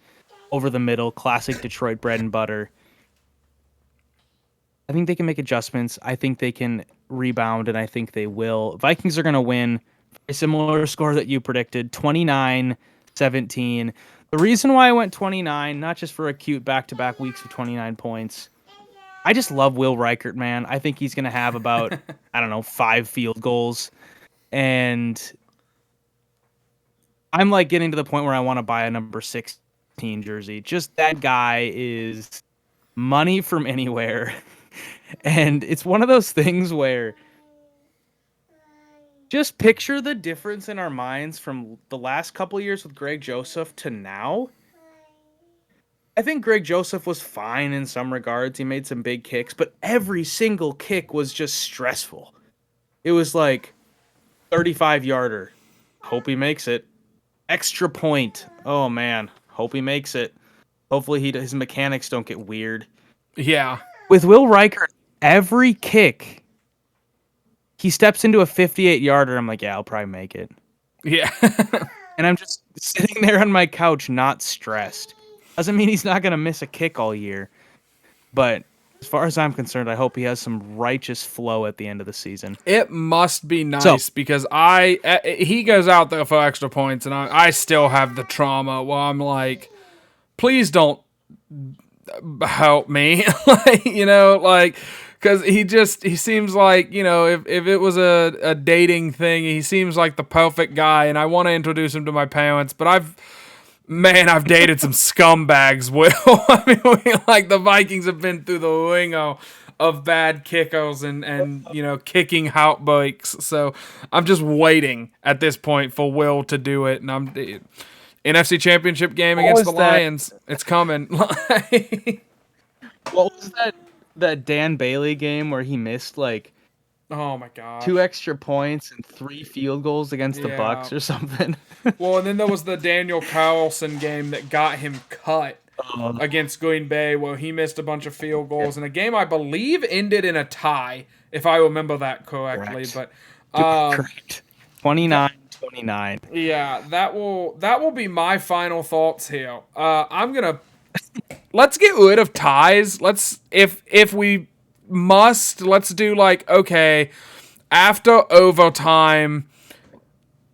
Speaker 2: over the middle, classic Detroit bread and butter. I think they can make adjustments. I think they can rebound, and I think they will. Vikings are going to win a similar score that you predicted, 29-17. The reason why I went 29, not just for a cute back-to-back weeks of 29 points, I just love Will Reichert, man. I think he's going to have about, 5 field goals. And I'm like getting to the point where I want to buy a number 16 jersey. Just that guy is money from anywhere. And it's one of those things where just picture the difference in our minds from the last couple of years with Greg Joseph to now. I think Greg Joseph was fine in some regards. He made some big kicks, but every single kick was just stressful. It was like 35-yarder. Hope he makes it. Extra point. Oh, man. Hope he makes it. Hopefully his mechanics don't get weird.
Speaker 1: Yeah.
Speaker 2: With Will Reichert, every kick, he steps into a 58-yarder. I'm like, yeah, I'll probably make it.
Speaker 1: Yeah.
Speaker 2: And I'm just sitting there on my couch, not stressed. Doesn't mean he's not going to miss a kick all year. But as far as I'm concerned, I hope he has some righteous flow at the end of the season.
Speaker 1: It must be nice because he goes out there for extra points, and I still have the trauma while I'm like, please don't help me. Because he seems like, if it was a dating thing, he seems like the perfect guy, and I want to introduce him to my parents, but I've dated some scumbags, Will. I mean, the Vikings have been through the ringer of bad kickers and kicking outbreaks. So I'm just waiting at this point for Will to do it, and I'm NFC Championship game
Speaker 2: What
Speaker 1: against the
Speaker 2: was that?
Speaker 1: Lions. It's coming.
Speaker 2: What was that Dan Bailey game where he missed like
Speaker 1: Oh my
Speaker 2: 2
Speaker 1: gosh.
Speaker 2: extra points and 3 field goals against the
Speaker 1: Yeah.
Speaker 2: Bucks or something?
Speaker 1: Well, and then there was the Daniel Carlson game that got him cut
Speaker 2: Oh,
Speaker 1: against Green Bay, where he missed a bunch of field goals, and a game I believe ended in a tie, if I remember that correctly.
Speaker 2: correct.
Speaker 1: But
Speaker 2: Correct. 29-29.
Speaker 1: yeah, that will be my final thoughts here. I'm gonna let's get rid of ties. Let's if we must, let's do like okay after overtime.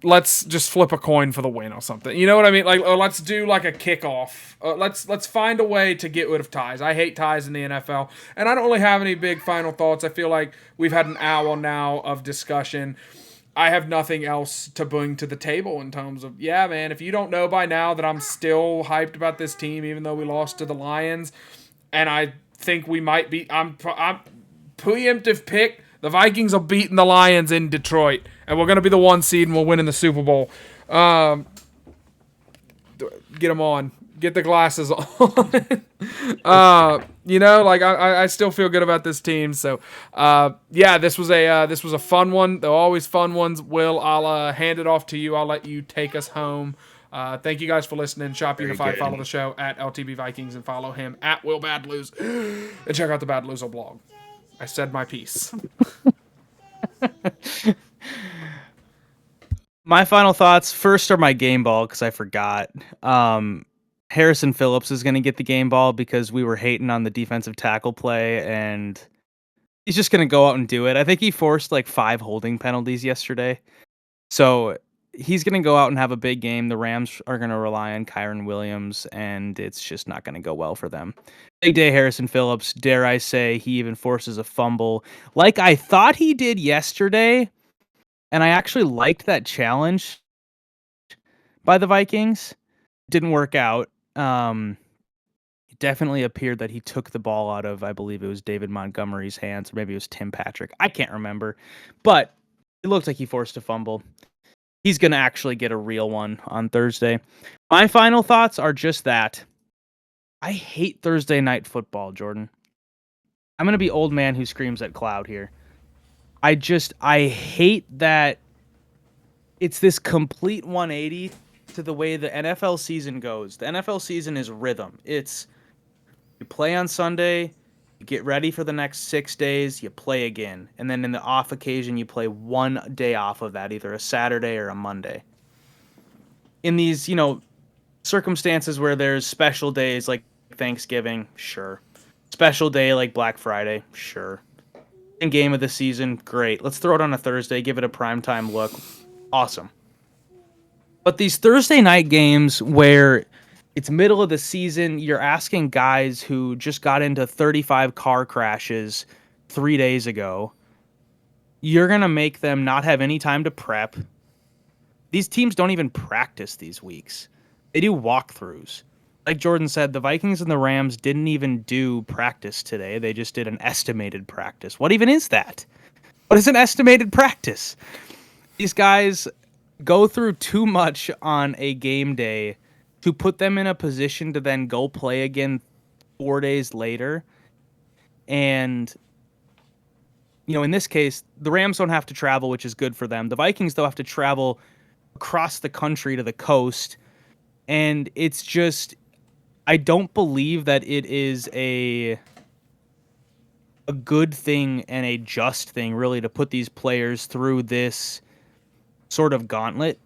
Speaker 1: Let's just flip a coin for the win or something. You know what I mean? Like, or let's do like a kickoff. Let's find a way to get rid of ties. I hate ties in the NFL, and I don't really have any big final thoughts. I feel like we've had an hour now of discussion. I have nothing else to bring to the table in terms of yeah, man. If you don't know by now that I'm still hyped about this team, even though we lost to the Lions, and I think we might be. I'm preemptive pick. The Vikings are beating the Lions in Detroit, and we're gonna be the 1 seed, and we're winning the Super Bowl. Get them on. Get the glasses on. Like I still feel good about this team. So, yeah, this was a fun one. They're always fun ones. Will, I'll hand it off to you. I'll let you take us home. Thank you guys for listening. Shop Unified. Follow the show at LTB Vikings and follow him at Will Bad Lose. And check out the Bad Loser blog. I said my piece.
Speaker 2: My final thoughts first are my game ball because I forgot. Harrison Phillips is going to get the game ball because we were hating on the defensive tackle play, and he's just going to go out and do it. I think he forced like 5 holding penalties yesterday. So he's going to go out and have a big game. The Rams are going to rely on Kyron Williams, and it's just not going to go well for them. Big day, Harrison Phillips. Dare I say, he even forces a fumble like I thought he did yesterday. And I actually liked that challenge by the Vikings. Didn't work out. It definitely appeared that he took the ball out of, I believe it was David Montgomery's hands, or maybe it was Tim Patrick. I can't remember. But it looked like he forced a fumble. He's going to actually get a real one on Thursday. My final thoughts are just that. I hate Thursday night football, Jordan. I'm going to be old man who screams at cloud here. I hate that it's this complete 180 to the way the NFL season goes. The NFL season is rhythm. It's you play on Sunday, you get ready for the next 6 days, you play again. And then in the off occasion, you play one day off of that, either a Saturday or a Monday. In these, circumstances where there's special days like Thanksgiving, sure. Special day like Black Friday, sure. And game of the season, great. Let's throw it on a Thursday, give it a primetime look. Awesome. But these Thursday night games where it's middle of the season, you're asking guys who just got into 35 car crashes 3 days ago, you're going to make them not have any time to prep. These teams don't even practice these weeks. They do walkthroughs. Like Jordan said, the Vikings and the Rams didn't even do practice today. They just did an estimated practice. What even is that? What is an estimated practice? These guys go through too much on a game day to put them in a position to then go play again 4 days later. And, in this case, the Rams don't have to travel, which is good for them. The Vikings, though, have to travel across the country to the coast. And it's just, I don't believe that it is a good thing and a just thing, really, to put these players through this sort of gauntlet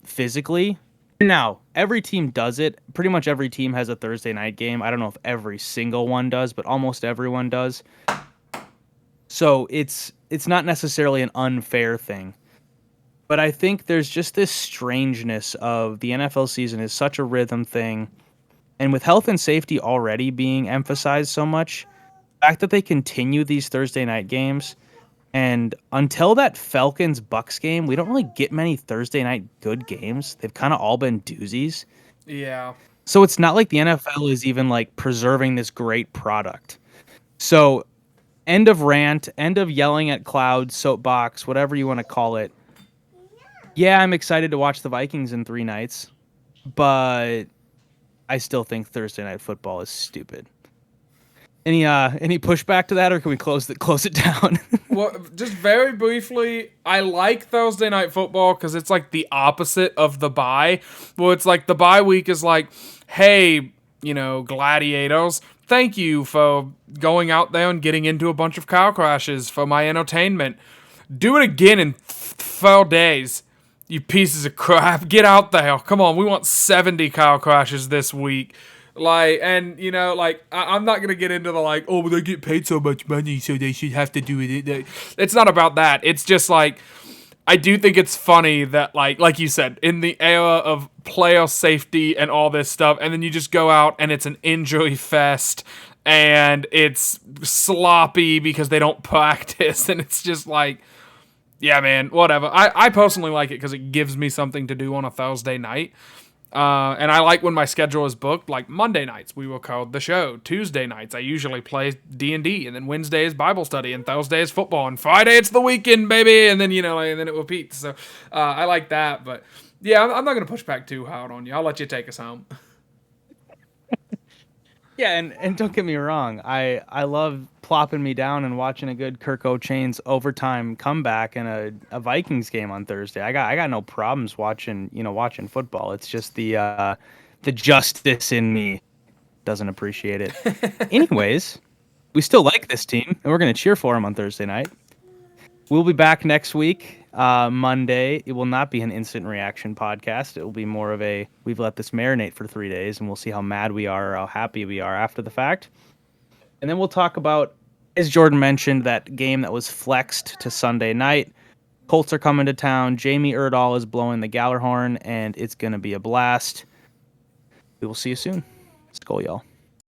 Speaker 2: physically. Now, every team does it. Pretty much every team has a Thursday night game. I don't know if every single one does, but almost everyone does. So it's not necessarily an unfair thing. But I think there's just this strangeness of the NFL season is such a rhythm thing. And with health and safety already being emphasized so much, the fact that they continue these Thursday night games, and until that Falcons-Bucks game, we don't really get many Thursday night good games. They've kind of all been doozies.
Speaker 1: Yeah.
Speaker 2: So it's not like the NFL is even like preserving this great product. So End of rant, end of yelling at clouds, soapbox, whatever you want to call it. Yeah, I'm excited to watch the Vikings in 3 nights, but I still think Thursday night football is stupid. Any pushback to that, or can we close it down?
Speaker 1: Well, just very briefly, I like Thursday night football because it's like the opposite of the bye. Well, it's like the bye week is like, hey, gladiators, thank you for going out there and getting into a bunch of car crashes for my entertainment. Do it again in 4 days, you pieces of crap. Get out there. Come on, we want 70 car crashes this week. I'm not gonna get into the oh, well, they get paid so much money, so they should have to do it. It's not about that. It's just I do think it's funny that like you said, in the era of player safety and all this stuff, and then you just go out and it's an injury fest and it's sloppy because they don't practice, and it's just yeah, man, whatever. I personally like it because it gives me something to do on a Thursday night. And I like when my schedule is booked. Like Monday nights, we will code the show. Tuesday nights, I usually play D&D, and then Wednesday is Bible study, and Thursday is football, and Friday it's the weekend, baby, and then and then it repeats. So I like that, but yeah, I'm not gonna push back too hard on you. I'll let you take us home.
Speaker 2: Yeah, and don't get me wrong, I love plopping me down and watching a good Kirk O'Chain's overtime comeback in a Vikings game on Thursday. I got no problems watching football. It's just the justice in me doesn't appreciate it. Anyways, we still like this team, and we're gonna cheer for them on Thursday night. We'll be back next week, Monday. It will not be an instant reaction podcast. It will be more of we've let this marinate for 3 days, and we'll see how mad we are or how happy we are after the fact. And then we'll talk about, as Jordan mentioned, that game that was flexed to Sunday night. Colts are coming to town. Jamie Erdahl is blowing the Gallarhorn, and it's going to be a blast. We will see you soon. Skol, y'all.